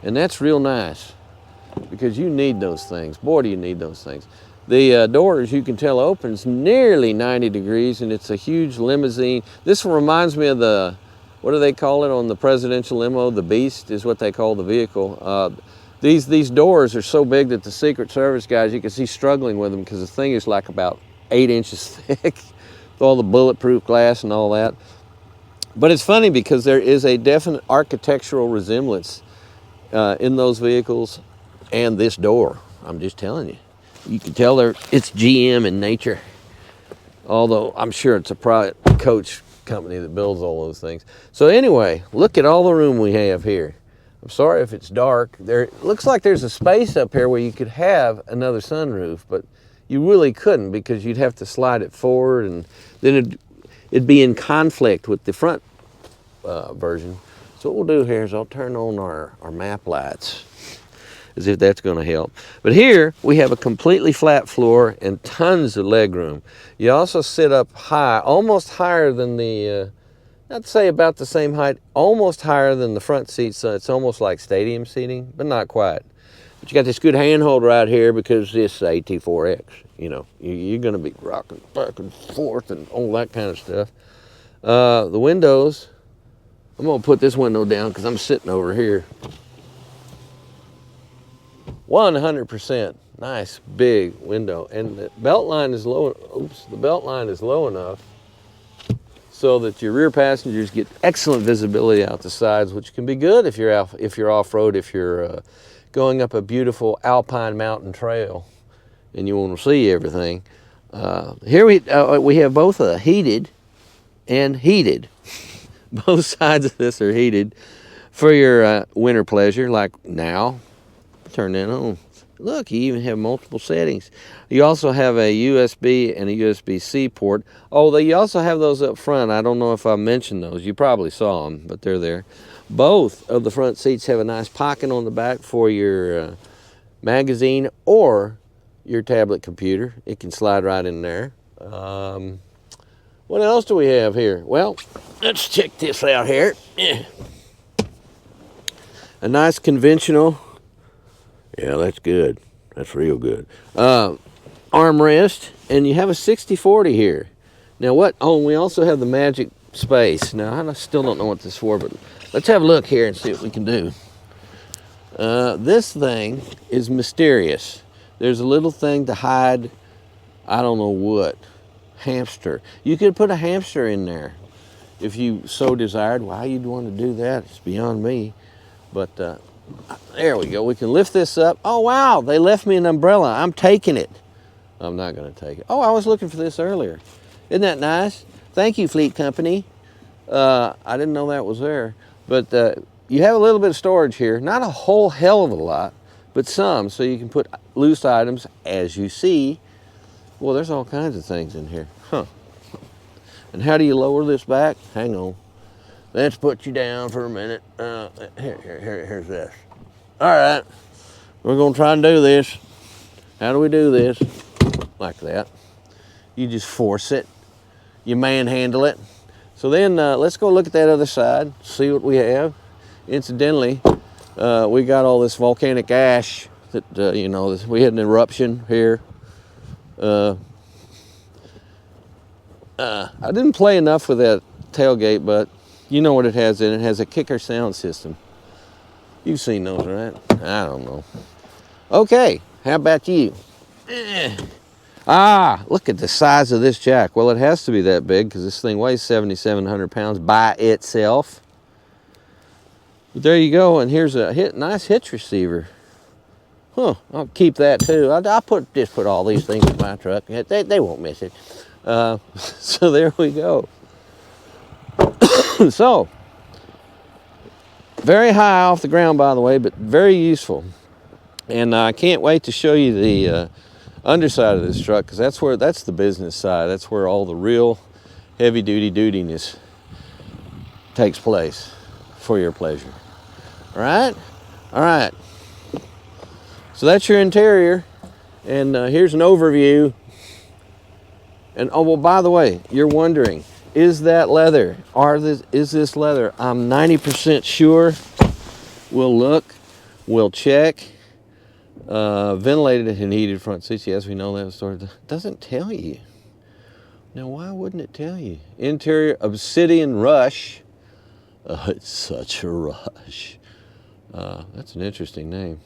And that's real nice, because you need those things. Boy, do you need those things. The door, as you can tell, opens nearly 90 degrees, and it's a huge limousine. This reminds me of the, what do they call it on the presidential limo? The Beast is what they call the vehicle. These doors are so big that the Secret Service guys, you can see struggling with them, because the thing is like about 8 inches thick with all the bulletproof glass and all that. But it's funny because there is a definite architectural resemblance in those vehicles and this door. I'm just telling you. You can tell it's GM in nature, although I'm sure it's a private coach company that builds all those things. So anyway, look at all the room we have here. I'm sorry if it's dark. There looks like there's a space up here where you could have another sunroof, but you really couldn't, because you'd have to slide it forward, and then it'd be in conflict with the front version. So what we'll do here is I'll turn on our map lights, as if that's going to help. But here we have a completely flat floor and tons of leg room. You also sit up high, almost higher than the, I'd say about the same height, almost higher than the front seats. So it's almost like stadium seating, but not quite. But you got this good handhold right here, because this is AT4X. You know, you're going to be rocking back and forth and all that kind of stuff. The windows, I'm going to put this window down because I'm sitting over here. 100% nice big window, and the belt line is low. Oops, the belt line is low enough so that your rear passengers get excellent visibility out the sides, which can be good if you're off-road, if you're going up a beautiful alpine mountain trail and you want to see everything. Here we have both heated and heated. Both sides of this are heated for your winter pleasure, like now. Turn that on. Look, you even have multiple settings. You also have a USB and a USB-C port. Oh, you also have those up front. I don't know if I mentioned those. You probably saw them, but they're there. Both of the front seats have a nice pocket on the back for your magazine or your tablet computer. It can slide right in there. What else do we have here? Well, let's check this out here. Yeah. A nice conventional, yeah, that's good. That's real good. Armrest, and you have a 60/40 here. Now what? Oh, and we also have the magic space. Now I still don't know what this is for, but let's have a look here and see what we can do. This thing is mysterious. There's a little thing to hide, I don't know what, hamster. You could put a hamster in there if you so desired. Why you'd want to do that, it's beyond me. But there we go. We can lift this up. Oh, wow, they left me an umbrella. I'm taking it. I'm not going to take it. Oh, I was looking for this earlier. Isn't that nice? Thank you, Fleet Company. I didn't know that was there. But you have a little bit of storage here. Not a whole hell of a lot, but some, so you can put loose items, as you see. Well, there's all kinds of things in here. Huh. And how do you lower this back? Hang on. Let's put you down for a minute. Here's this. All right, we're gonna try and do this. How do we do this? Like that. You just force it. You manhandle it. So then let's go look at that other side, see what we have. Incidentally, we got all this volcanic ash that, you know, we had an eruption here. I didn't play enough with that tailgate, but you know what it has in it. It has a kicker sound system. You've seen those, right? I don't know. Okay, how about you? Ah, look at the size of this jack. Well, it has to be that big because this thing weighs 7,700 pounds by itself. But there you go, and here's a nice hitch receiver. Huh, I'll keep that too. I'll just put all these things in my truck. They won't miss it. So there we go. So, very high off the ground, by the way, but very useful. And I can't wait to show you the underside of this truck, because that's the business side. That's where all the real heavy dutiness takes place for your pleasure. All right? All right. So that's your interior, and here's an overview. And oh, well, by the way, you're wondering, is that leather? Is this leather? I'm 90% sure. We'll look, we'll check. Ventilated and heated front seats. Yes, we know that story. Doesn't tell you. Now, why wouldn't it tell you? Interior Obsidian Rush. It's such a rush. That's an interesting name.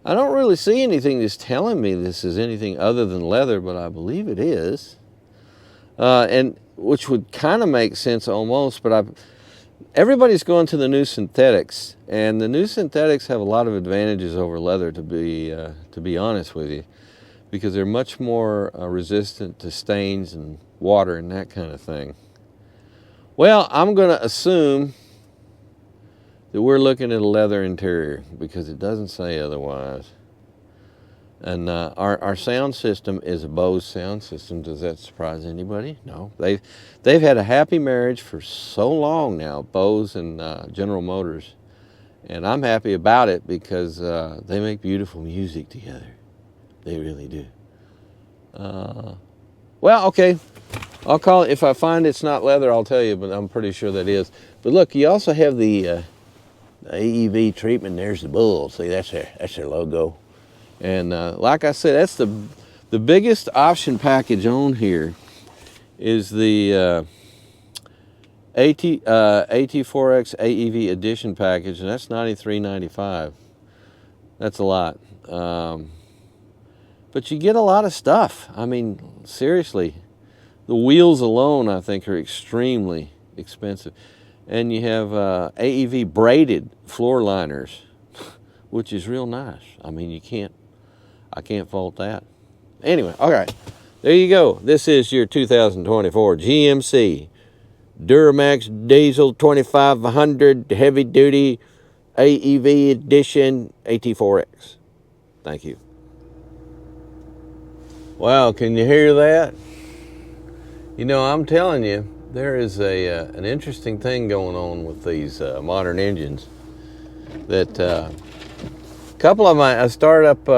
I don't really see anything that's telling me this is anything other than leather, but I believe it is. And which would kind of make sense almost, but everybody's going to the new synthetics, and the new synthetics have a lot of advantages over leather, to be honest with you, because they're much more resistant to stains and water and that kind of thing. Well, I'm going to assume that we're looking at a leather interior because it doesn't say otherwise. And our sound system is a Bose sound system. Does that surprise anybody? No. They've had a happy marriage for so long now, Bose and General Motors. And I'm happy about it because they make beautiful music together. They really do. Well, okay. I'll call it. If I find it's not leather, I'll tell you, but I'm pretty sure that is. But look, you also have the AEV treatment. There's the bull. See, that's their logo. And like I said, that's the biggest option package on here is the AT4X AEV Edition package, and that's $93.95. That's a lot. But you get a lot of stuff. I mean, seriously, the wheels alone, I think, are extremely expensive. And you have AEV braided floor liners, which is real nice. I mean, I can't fault that. Anyway, all right, there you go. This is your 2024 GMC Duramax Diesel 2500 Heavy Duty AEV Edition AT4X. Thank you. Wow, can you hear that? You know, I'm telling you, there is an interesting thing going on with these modern engines. That a couple of I started up,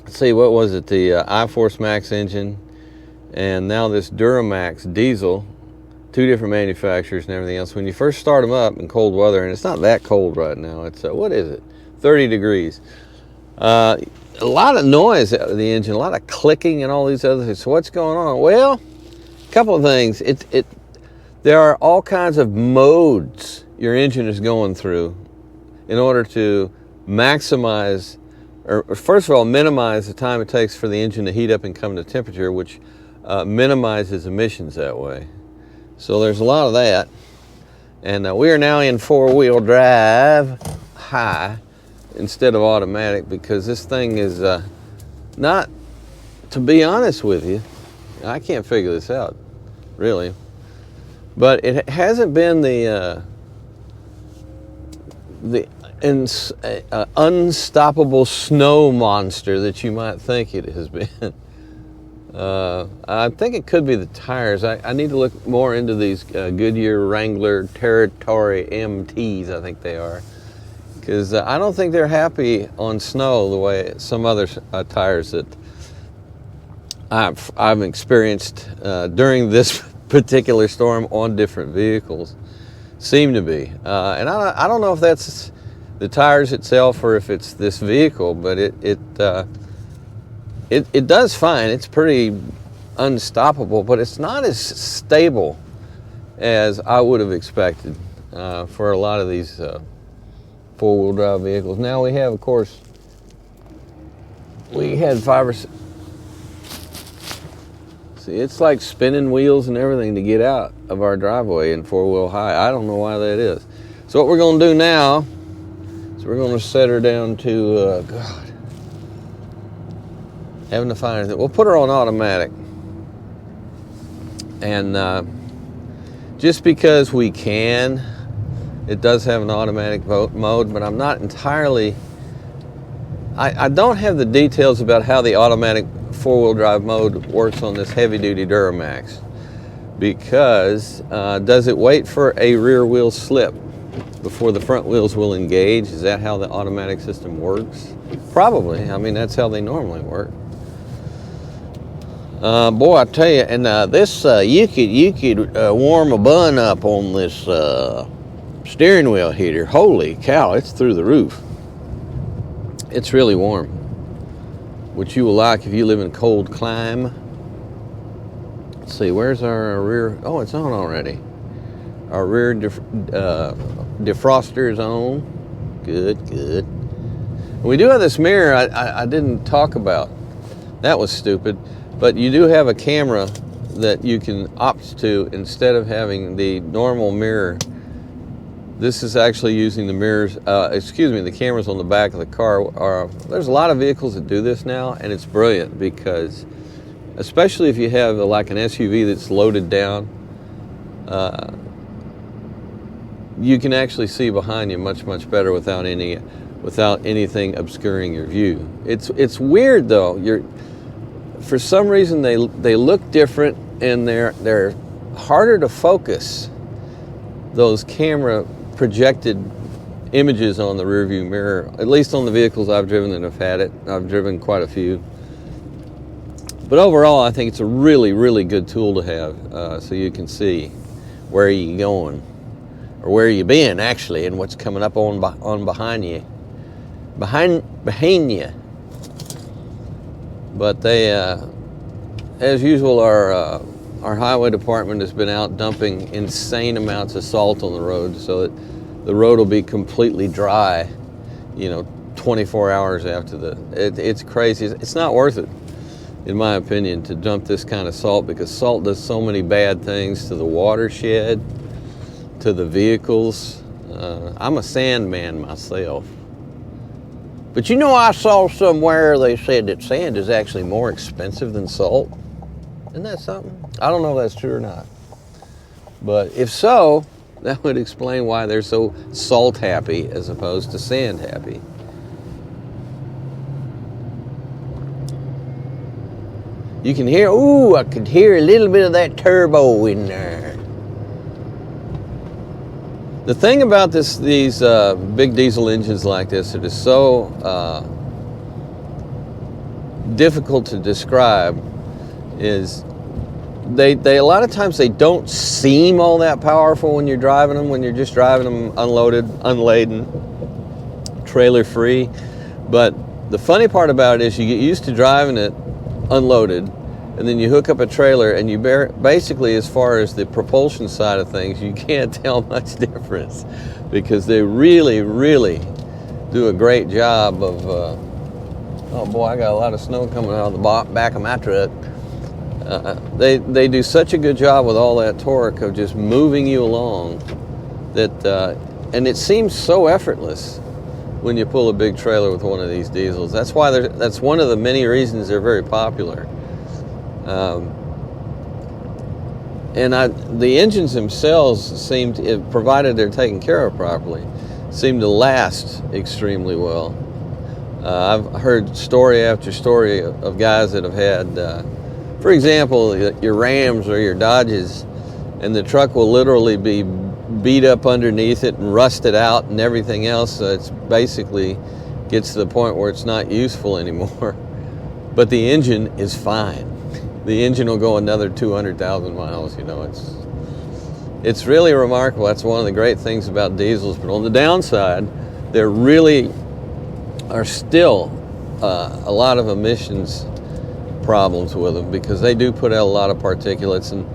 let's see, what was it? The iForce Max engine, and now this Duramax Diesel, two different manufacturers and everything else. When you first start them up in cold weather, and it's not that cold right now, it's, what is it? 30 degrees. A lot of noise out of the engine, a lot of clicking and all these other things. So what's going on? Well, a couple of things. There are all kinds of modes your engine is going through in order to maximize, or first of all, minimize the time it takes for the engine to heat up and come to temperature, which minimizes emissions that way. So there's a lot of that. And we are now in four-wheel drive high instead of automatic, because this thing is not, to be honest with you, I can't figure this out, really. But it hasn't been the unstoppable snow monster that you might think it has been. I think it could be the tires. I need to look more into these Goodyear Wrangler Territory MTs, I think they are. Because I don't think they're happy on snow the way some other tires that I've experienced during this particular storm on different vehicles seem to be. And I don't know if that's the tires itself or if it's this vehicle, but it does fine. It's pretty unstoppable, but it's not as stable as I would have expected for a lot of these four-wheel drive vehicles. Now we have, of course, we had 5 or 6. See, it's like spinning wheels and everything to get out of our driveway in four-wheel high. I don't know why that is. So what we're going to do now is we're going to set her down to, God, having to find anything. We'll put her on automatic. And just because we can, it does have an automatic mode, but I'm not entirely, I don't have the details about how the automatic four-wheel drive mode works on this heavy-duty Duramax. Because does it wait for a rear wheel slip before the front wheels will engage? Is that how the automatic system works? Probably. I mean, that's how they normally work. Boy, I tell you, and this you could warm a bun up on this steering wheel heater. Holy cow, it's through the roof. It's really warm, which you will like if you live in cold clime. Let's see, where's our rear? Oh, it's on already. Our rear defroster is on. Good, good. And we do have this mirror I didn't talk about. That was stupid. But you do have a camera that you can opt to instead of having the normal mirror. This is actually using the mirrors, the cameras on the back of the car. There's a lot of vehicles that do this now, and it's brilliant because, especially if you have like an SUV that's loaded down, you can actually see behind you much better without anything obscuring your view. It's weird though. For some reason they look different, and they're harder to focus, those camera projected images on the rear view mirror, at least on the vehicles I've driven that have had it. I've driven quite a few. But overall, I think it's a really good tool to have, so you can see where you're going, or where you've been actually, and what's coming up on behind you. Behind you. But they, as usual, our highway department has been out dumping insane amounts of salt on the road, so that the road will be completely dry, 24 hours after it's crazy. It's not worth it, in my opinion, to dump this kind of salt, because salt does so many bad things to the watershed, to the vehicles. I'm a sand man myself. But I saw somewhere they said that sand is actually more expensive than salt. Isn't that something? I don't know if that's true or not. But if so, that would explain why they're so salt happy as opposed to sand happy. You can hear, I could hear a little bit of that turbo in there. The thing about these big diesel engines like this, it is so difficult to describe, is they a lot of times they don't seem all that powerful when you're driving them, when you're just driving them unloaded, unladen, trailer free. But the funny part about it is you get used to driving it unloaded, and then you hook up a trailer, and you basically, as far as the propulsion side of things, you can't tell much difference, because they really do a great job of, oh boy, I got a lot of snow coming out of the back of my truck. They do such a good job with all that torque of just moving you along that, and it seems so effortless when you pull a big trailer with one of these diesels. That's why that's one of the many reasons they're very popular. And the engines themselves seem to, provided they're taken care of properly, seem to last extremely well. I've heard story after story of guys that have had, for example, your Rams or your Dodges, and the truck will literally be beat up underneath it and rusted out and everything else. It's basically gets to the point where it's not useful anymore. But the engine is fine. The engine will go another 200,000 miles. You know, it's really remarkable. That's one of the great things about diesels. But on the downside, there really are still a lot of emissions problems with them, because they do put out a lot of particulates. And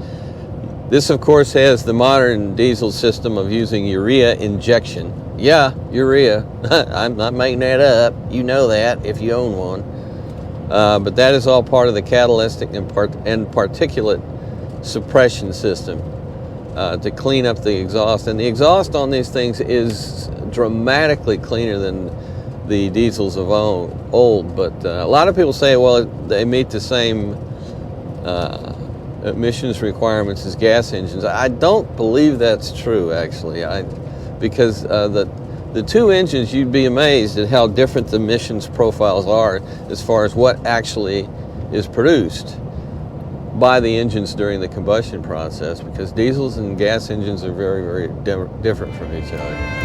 this, of course, has the modern diesel system of using urea injection. Yeah, urea. I'm not making that up. You know that if you own one. But that is all part of the catalytic and particulate suppression system to clean up the exhaust. And the exhaust on these things is dramatically cleaner than the diesels of old. But a lot of people say, well, they meet the same emissions requirements as gas engines. I don't believe that's true, actually. Because the two engines, you'd be amazed at how different the emissions profiles are as far as what actually is produced by the engines during the combustion process, because diesels and gas engines are very, very different from each other.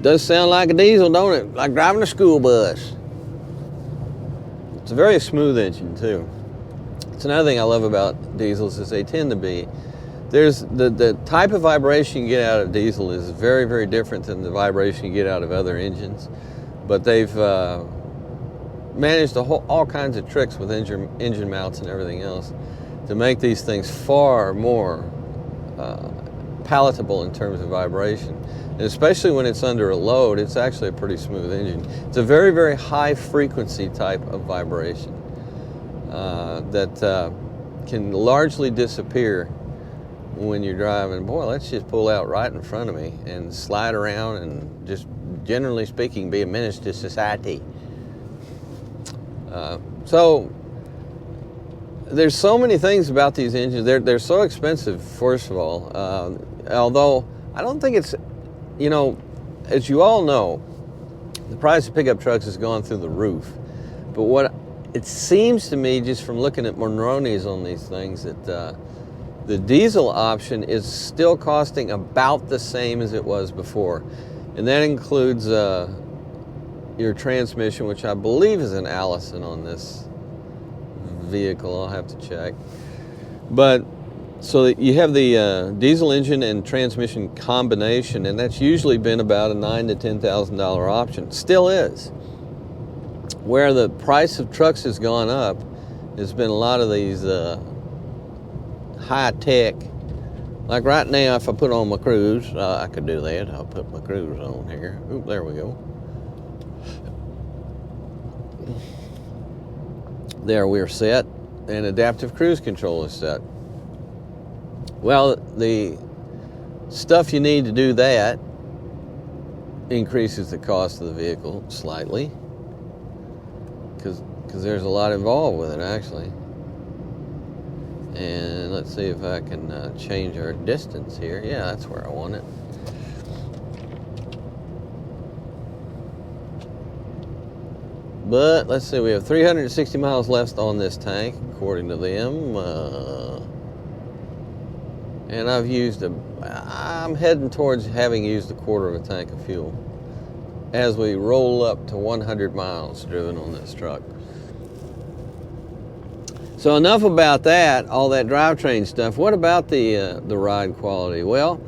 Does sound like a diesel, don't it? Like driving a school bus. It's a very smooth engine too. It's another thing I love about diesels is they tend to be, there's the type of vibration you get out of diesel is very, very different than the vibration you get out of other engines. But they've managed all kinds of tricks with engine mounts and everything else to make these things far more palatable in terms of vibration. And especially when it's under a load, it's actually a pretty smooth engine. It's a very, very high frequency type of vibration that can largely disappear when you're driving. Boy, let's just pull out right in front of me and slide around and just, generally speaking, be a menace to society. So there's so many things about these engines. They're so expensive, first of all. Although I don't think it's, you know, as you all know, the price of pickup trucks has gone through the roof. But what it seems to me, just from looking at Monronis on these things, that the diesel option is still costing about the same as it was before. And that includes your transmission, which I believe is an Allison on this vehicle. I'll have to check. But so you have the diesel engine and transmission combination, and that's usually been about a $9,000 to $10,000 option. Still is. Where the price of trucks has gone up, there's been a lot of these high tech. Like right now, if I put on my cruise, I could do that. I'll put my cruise on here. Oop, there we go. There, we're set, and adaptive cruise control is set. Well, the stuff you need to do that increases the cost of the vehicle slightly, because there's a lot involved with it, actually. And let's see if I can change our distance here. Yeah, that's where I want it. But let's see, we have 360 miles left on this tank, according to them. And I'm heading towards having used a quarter of a tank of fuel as we roll up to 100 miles driven on this truck. So enough about that, all that drivetrain stuff. What about the ride quality? Well,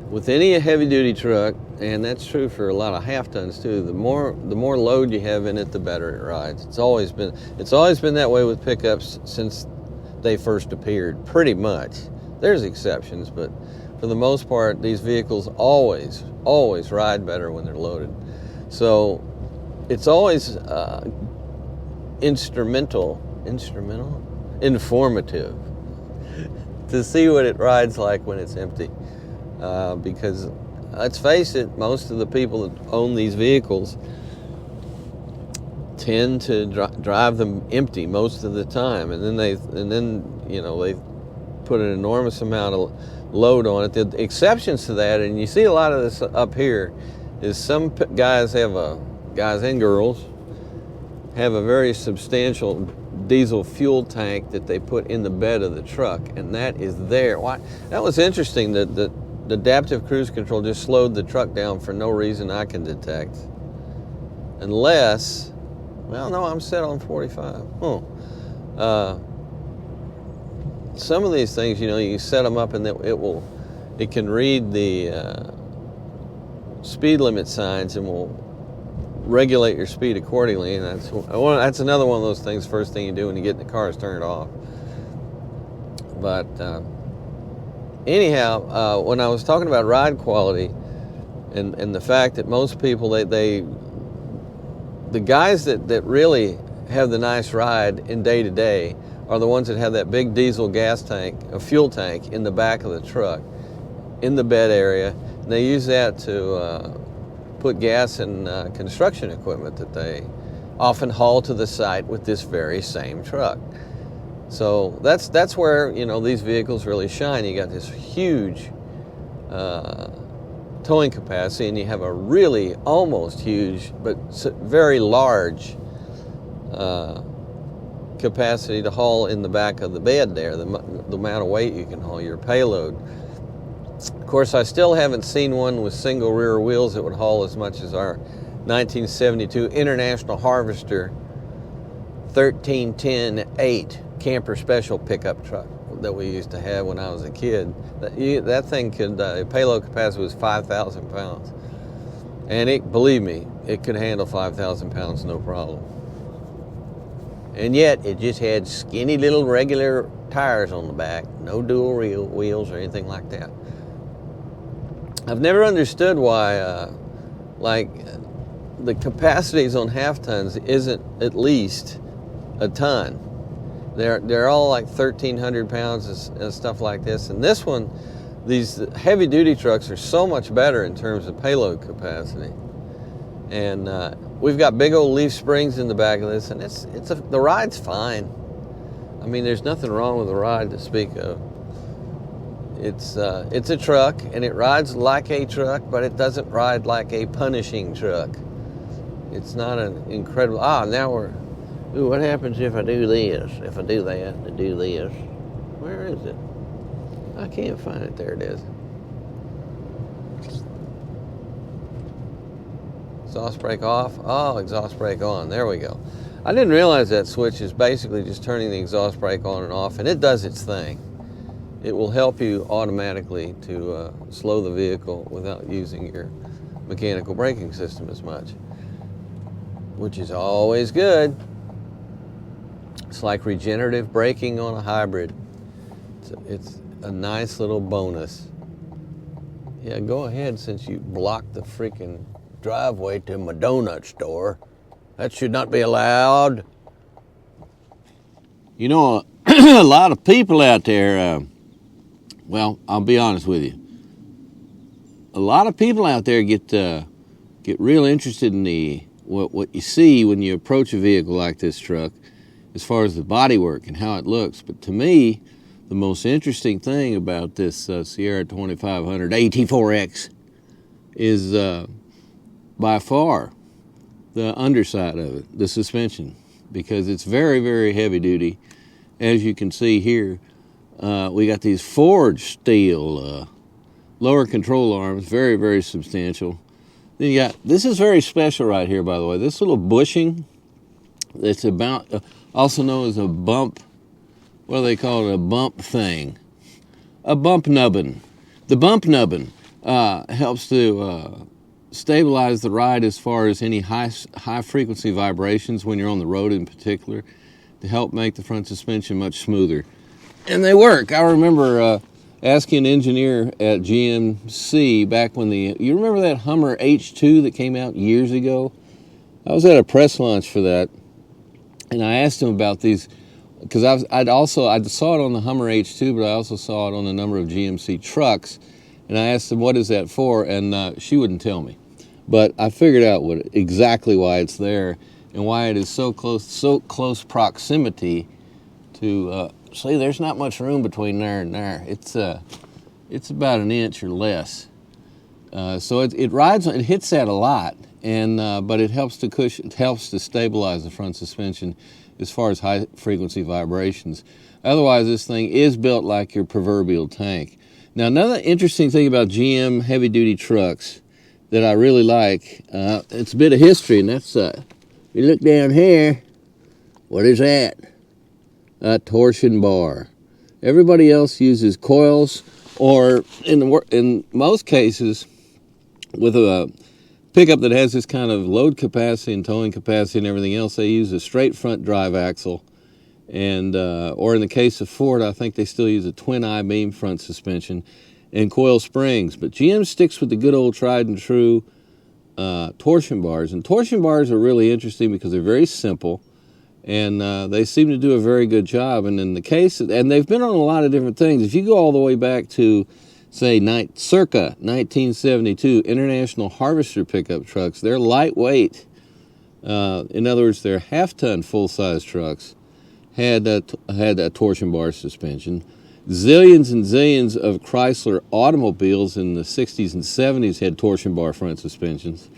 with any heavy-duty truck, and that's true for a lot of half tons too. The more load you have in it, the better it rides. It's always been that way with pickups since they first appeared, pretty much. There's exceptions, but for the most part, these vehicles always ride better when they're loaded. So it's always informative to see what it rides like when it's empty, because let's face it, most of the people that own these vehicles tend to drive them empty most of the time, and then they put an enormous amount of load on it. The exceptions to that, and you see a lot of this up here, is some guys and girls have a very substantial diesel fuel tank that they put in the bed of the truck, and that is there. Why? That was interesting that the adaptive cruise control just slowed the truck down for no reason I can detect. Unless, well, no, I'm set on 45. Some of these things, you set them up and it can read the speed limit signs and will regulate your speed accordingly. And that's another one of those things, first thing you do when you get in the car is turn it off. But anyhow, when I was talking about ride quality and the fact that most people, the guys that really have the nice ride in day to day are the ones that have that big diesel gas tank, a fuel tank in the back of the truck, in the bed area. And they use that to put gas in construction equipment that they often haul to the site with this very same truck. So that's where these vehicles really shine. You got this huge towing capacity, and you have a really almost huge but very large capacity to haul in the back of the bed there, the amount of weight you can haul, your payload. Of course, I still haven't seen one with single rear wheels that would haul as much as our 1972 International Harvester 1310-8 camper special pickup truck that we used to have when I was a kid. That thing could, payload capacity was 5,000 pounds. And believe me, it could handle 5,000 pounds no problem. And yet, it just had skinny little regular tires on the back, no dual wheels or anything like that. I've never understood why, the capacities on half tons isn't at least a ton. They're all like 1,300 pounds and stuff like this. And this one, these heavy duty trucks are so much better in terms of payload capacity. And we've got big old leaf springs in the back of this, and the ride's fine. I mean, there's nothing wrong with the ride to speak of. It's a truck, and it rides like a truck, but it doesn't ride like a punishing truck. It's not an incredible. Now what happens if I do this? If I do that, to do this? Where is it? I can't find it. There it is. Exhaust brake off. Oh, exhaust brake on. There we go. I didn't realize that switch is basically just turning the exhaust brake on and off, and it does its thing. It will help you automatically to slow the vehicle without using your mechanical braking system as much, which is always good. It's like regenerative braking on a hybrid. It's a nice little bonus. Yeah, go ahead, since you blocked the freaking driveway to my donut store. That should not be allowed. A lot of people out there, well, I'll be honest with you. A lot of people out there get real interested in what you see when you approach a vehicle like this truck, as far as the bodywork and how it looks. But to me, the most interesting thing about this Sierra 2500 AT4X is by far the underside of it, the suspension, because it's very, very heavy duty. As you can see here, we got these forged steel lower control arms, very, very substantial. Then you got, this is very special right here, by the way, this little bushing that's about, also known as a bump, what do they call it, a bump thing, a bump nubbin. The bump nubbin helps to stabilize the ride as far as any high frequency vibrations when you're on the road in particular, to help make the front suspension much smoother. And they work. I remember asking an engineer at GMC back when you remember that Hummer H2 that came out years ago? I was at a press launch for that, and I asked him about these, because I saw it on the Hummer H2, but I also saw it on a number of GMC trucks, and I asked him, what is that for? And she wouldn't tell me. But I figured out exactly why it's there, and why it is so close proximity to, see, there's not much room between there and there. It's about an inch or less. So it rides, it hits that a lot, and but it helps to stabilize the front suspension as far as high frequency vibrations. Otherwise, this thing is built like your proverbial tank. Now, another interesting thing about GM heavy duty trucks that I really like, it's a bit of history, and that's, you look down here, what is that? A torsion bar. Everybody else uses coils, or in most cases, with a pickup that has this kind of load capacity and towing capacity and everything else, they use a straight front drive axle, and or in the case of Ford, I think they still use a twin I-beam front suspension and coil springs. But GM sticks with the good old tried and true torsion bars. And torsion bars are really interesting because they're very simple, and they seem to do a very good job. And in the case, and they've been on a lot of different things. If you go all the way back to, say, circa 1972, International Harvester pickup trucks, they're lightweight. In other words, they're half-ton full-size trucks, had a torsion bar suspension. Zillions and zillions of Chrysler automobiles in the 60s and 70s had torsion bar front suspensions.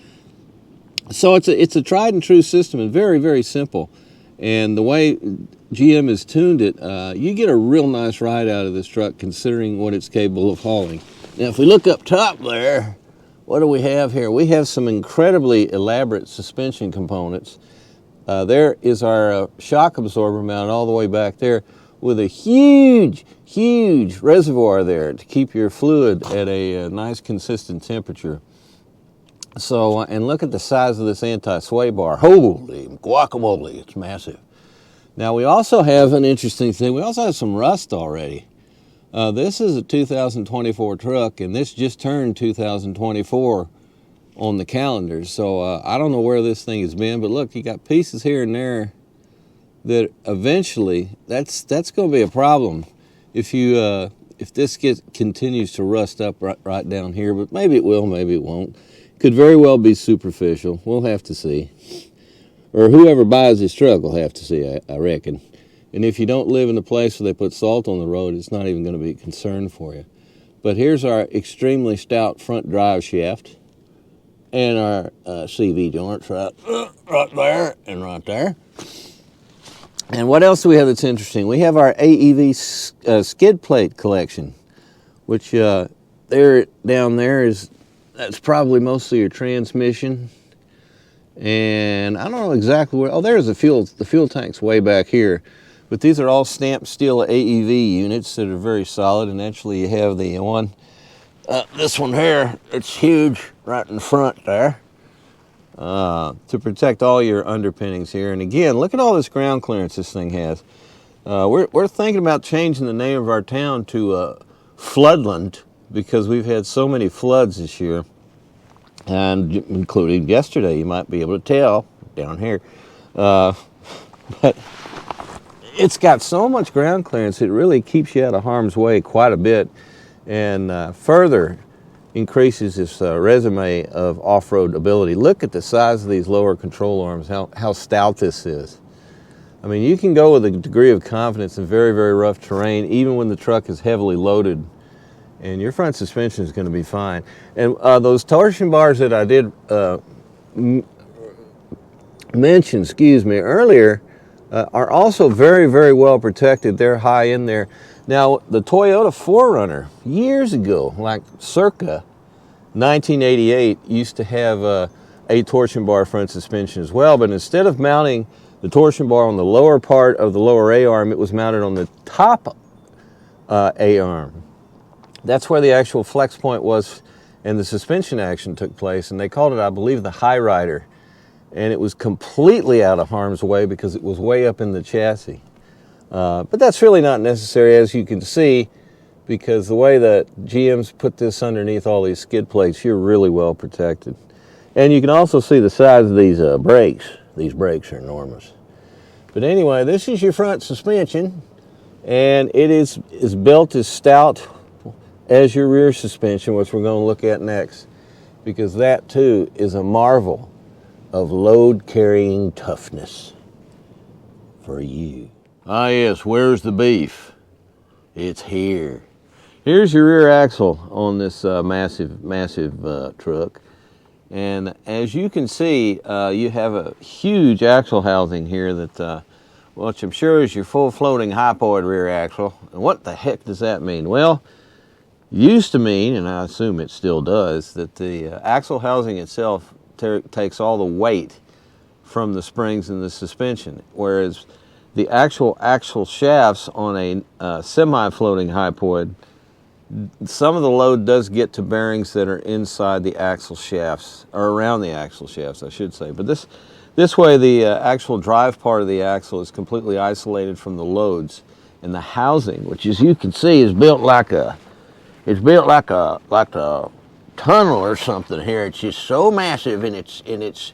So it's a tried and true system, and very, very simple. And the way GM has tuned it, you get a real nice ride out of this truck considering what it's capable of hauling. Now, if we look up top there, what do we have here? We have some incredibly elaborate suspension components. There is our shock absorber mounted all the way back there, with a huge, huge reservoir there to keep your fluid at a nice consistent temperature. So, and look at the size of this anti-sway bar. Holy guacamole, it's massive. Now, we also have an interesting thing. We also have some rust already. This is a 2024 truck, and this just turned 2024 on the calendar. So I don't know where this thing has been, but look, you got pieces here and there that eventually, that's going to be a problem if this continues to rust up right down here. But maybe it will, maybe it won't. Could very well be superficial. We'll have to see. Or whoever buys this truck will have to see, I reckon. And if you don't live in a place where they put salt on the road, it's not even going to be a concern for you. But here's our extremely stout front drive shaft, and our CV joints right there and right there. And what else do we have that's interesting? We have our AEV skid plate collection, which there down there that's probably mostly your transmission. And I don't know exactly where. Oh, there's the fuel tank's way back here. But these are all stamped steel AEV units that are very solid. And actually, you have the one, this one here. It's huge right in front there, to protect all your underpinnings here. And again, look at all this ground clearance this thing has. We're thinking about changing the name of our town to Floodland, because we've had so many floods this year, and including yesterday, you might be able to tell down here. But it's got so much ground clearance, it really keeps you out of harm's way quite a bit, and further increases this resume of off-road ability. Look at the size of these lower control arms, how stout this is. I mean, you can go with a degree of confidence in very, very rough terrain, even when the truck is heavily loaded, and your front suspension is going to be fine. And those torsion bars that I did mention, earlier, are also very, very well protected. They're high in there. Now, the Toyota 4Runner, years ago, like circa 1988, used to have a torsion bar front suspension as well, but instead of mounting the torsion bar on the lower part of the lower A-arm, it was mounted on the top A-arm. That's where the actual flex point was and the suspension action took place, and they called it, I believe, the high rider. And it was completely out of harm's way because it was way up in the chassis. But that's really not necessary, as you can see, because the way that GM's put this underneath all these skid plates, you're really well protected. And you can also see the size of these brakes. These brakes are enormous. But anyway, this is your front suspension, and it is built as stout as your rear suspension, which we're going to look at next, because that too is a marvel of load-carrying toughness for you. Ah yes, where's the beef? It's here. Here's your rear axle on this massive truck. And as you can see, you have a huge axle housing here that, which I'm sure is your full floating hypoid rear axle. And what the heck does that mean? Well, used to mean, and I assume it still does, that the axle housing itself takes all the weight from the springs in the suspension, whereas the actual axle shafts on a semi-floating hypoid, some of the load does get to bearings that are inside the axle shafts, or around the axle shafts, I should say. But this way, the actual drive part of the axle is completely isolated from the loads, and the housing, which as you can see, is built like a tunnel or something here. It's just so massive in its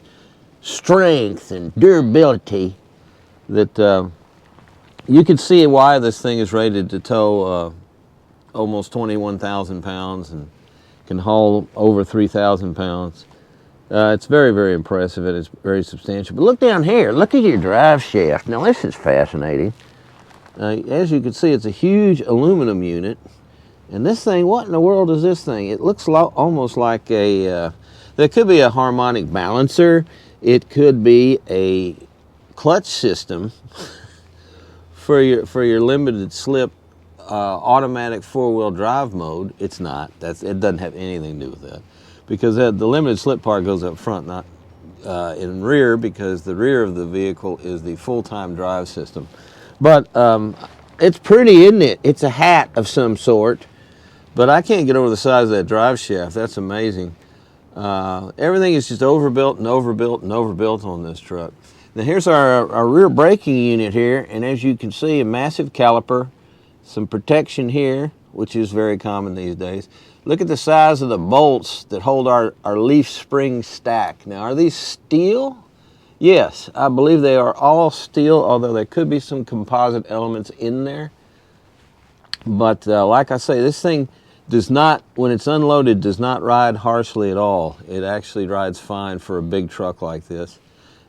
strength and durability that you can see why this thing is rated to tow almost 21,000 pounds and can haul over 3,000 pounds. It's very, very impressive, and it's very substantial. But look down here. Look at your drive shaft. Now, this is fascinating. As you can see, it's a huge aluminum unit. And this thing, what in the world is this thing? It looks almost like there could be a harmonic balancer. It could be a clutch system for your limited slip automatic four-wheel drive mode. It's not. It doesn't have anything to do with that, because the limited slip part goes up front, not in rear, because the rear of the vehicle is the full-time drive system. But it's pretty, isn't it? It's a hat of some sort. But I can't get over the size of that drive shaft. That's amazing. Everything is just overbuilt and overbuilt and overbuilt on this truck. Now here's our rear braking unit here, and as you can see, a massive caliper, some protection here, which is very common these days. Look at the size of the bolts that hold our leaf spring stack. Now, are these steel? Yes, I believe they are all steel, although there could be some composite elements in there. But like I say, this thing does not, when it's unloaded, does not ride harshly at all. It actually rides fine for a big truck like this,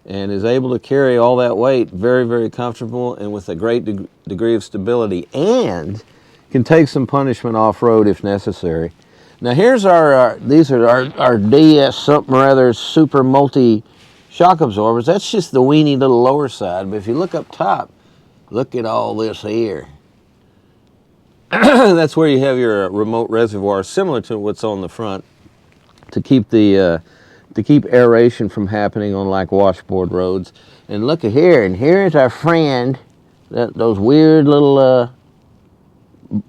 and is able to carry all that weight very, very comfortable and with a great degree of stability, and can take some punishment off-road if necessary. Now here's these are our DS something or other super multi shock absorbers. That's just the weeny little lower side, but if you look up top, look at all this here. That's where you have your remote reservoir, similar to what's on the front, to keep aeration from happening on like washboard roads. And look at here, and here's our friend, those weird little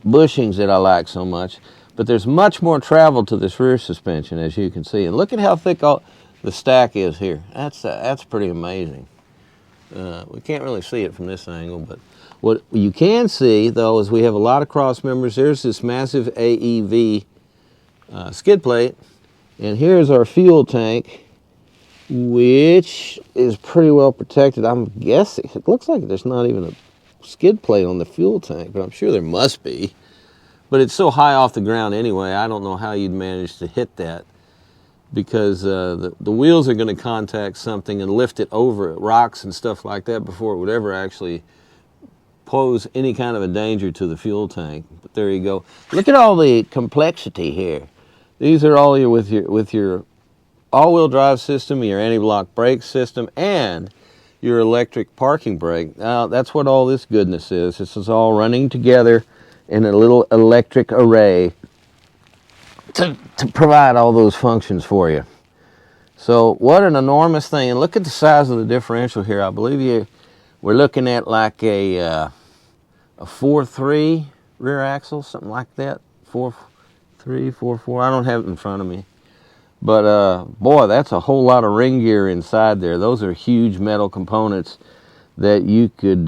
bushings that I like so much. But there's much more travel to this rear suspension, as you can see. And look at how thick the stack is here. That's pretty amazing. We can't really see it from this angle, but what you can see, though, is we have a lot of cross members. There's this massive AEV skid plate, and here's our fuel tank, which is pretty well protected. I'm guessing, it looks like there's not even a skid plate on the fuel tank, but I'm sure there must be. But it's so high off the ground anyway, I don't know how you'd manage to hit that, because the wheels are going to contact something and lift it over rocks and stuff like that before it would ever actually pose any kind of a danger to the fuel tank. But there you go. Look at all the complexity here. These are all with your all-wheel drive system, your anti-block brake system, and your electric parking brake. Now that's what all this goodness is. This is all running together in a little electric array to provide all those functions for you. So what an enormous thing. And look at the size of the differential here. I believe we're looking at like a 4.3 rear axle, something like that. 3, 4, 4. I don't have it in front of me. But boy, that's a whole lot of ring gear inside there. Those are huge metal components that you could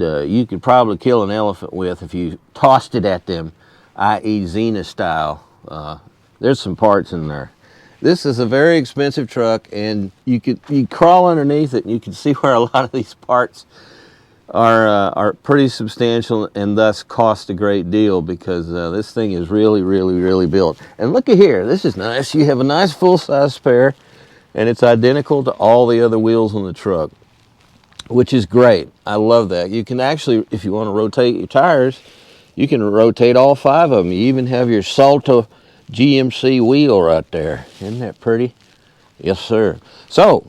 probably kill an elephant with if you tossed it at them, i.e. Xena style. There's some parts in there. This is a very expensive truck, and you crawl underneath it and you can see where a lot of these parts are pretty substantial and thus cost a great deal, because this thing is really built. And look at here, this is nice. You have a nice full-size spare, and it's identical to all the other wheels on the truck, which is great. I love that. You can actually, if you want to rotate your tires, you can rotate all 5 of them. You even have your Ton GMC wheel right there. Isn't that pretty? Yes, sir. So,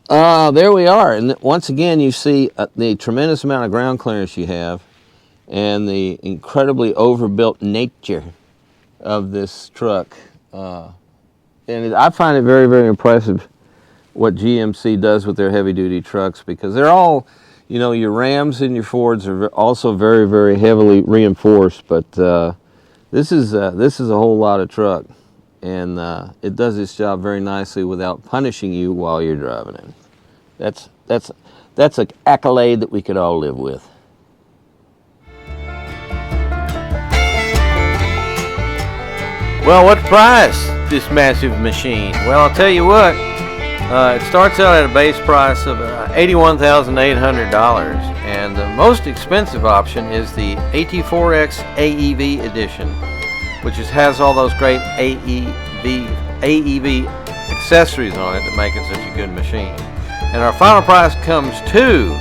there we are. And once again, you see the tremendous amount of ground clearance you have and the incredibly overbuilt nature of this truck. And I find it very impressive what GMC does with their heavy-duty trucks, because they're all, you know, your Rams and your Fords are also very heavily reinforced, but this is a whole lot of truck, and it does its job very nicely without punishing you while you're driving it. That's an accolade that we could all live with. Well, what price this massive machine? Well, I'll tell you what. It starts out at a base price of $81,800, and the most expensive option is the AT4X AEV Edition, which has all those great AEV accessories on it that make it such a good machine. And our final price comes to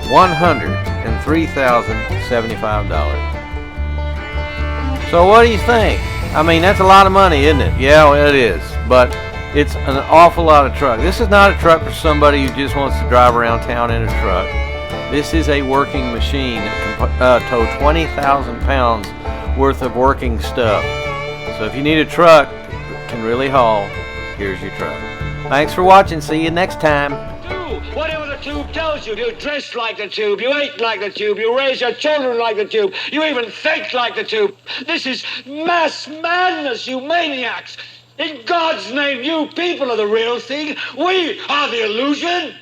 $103,075. So what do you think? I mean, that's a lot of money, isn't it? Yeah, well, it is, but it's an awful lot of truck. This is not a truck for somebody who just wants to drive around town in a truck. This is a working machine that can tow 20,000 pounds worth of working stuff. So if you need a truck that can really haul, here's your truck. Thanks for watching. See you next time. Do whatever the tube tells you. You dress like the tube. You eat like the tube. You raise your children like the tube. You even think like the tube. This is mass madness, you maniacs. In God's name, you people are the real thing. We are the illusion.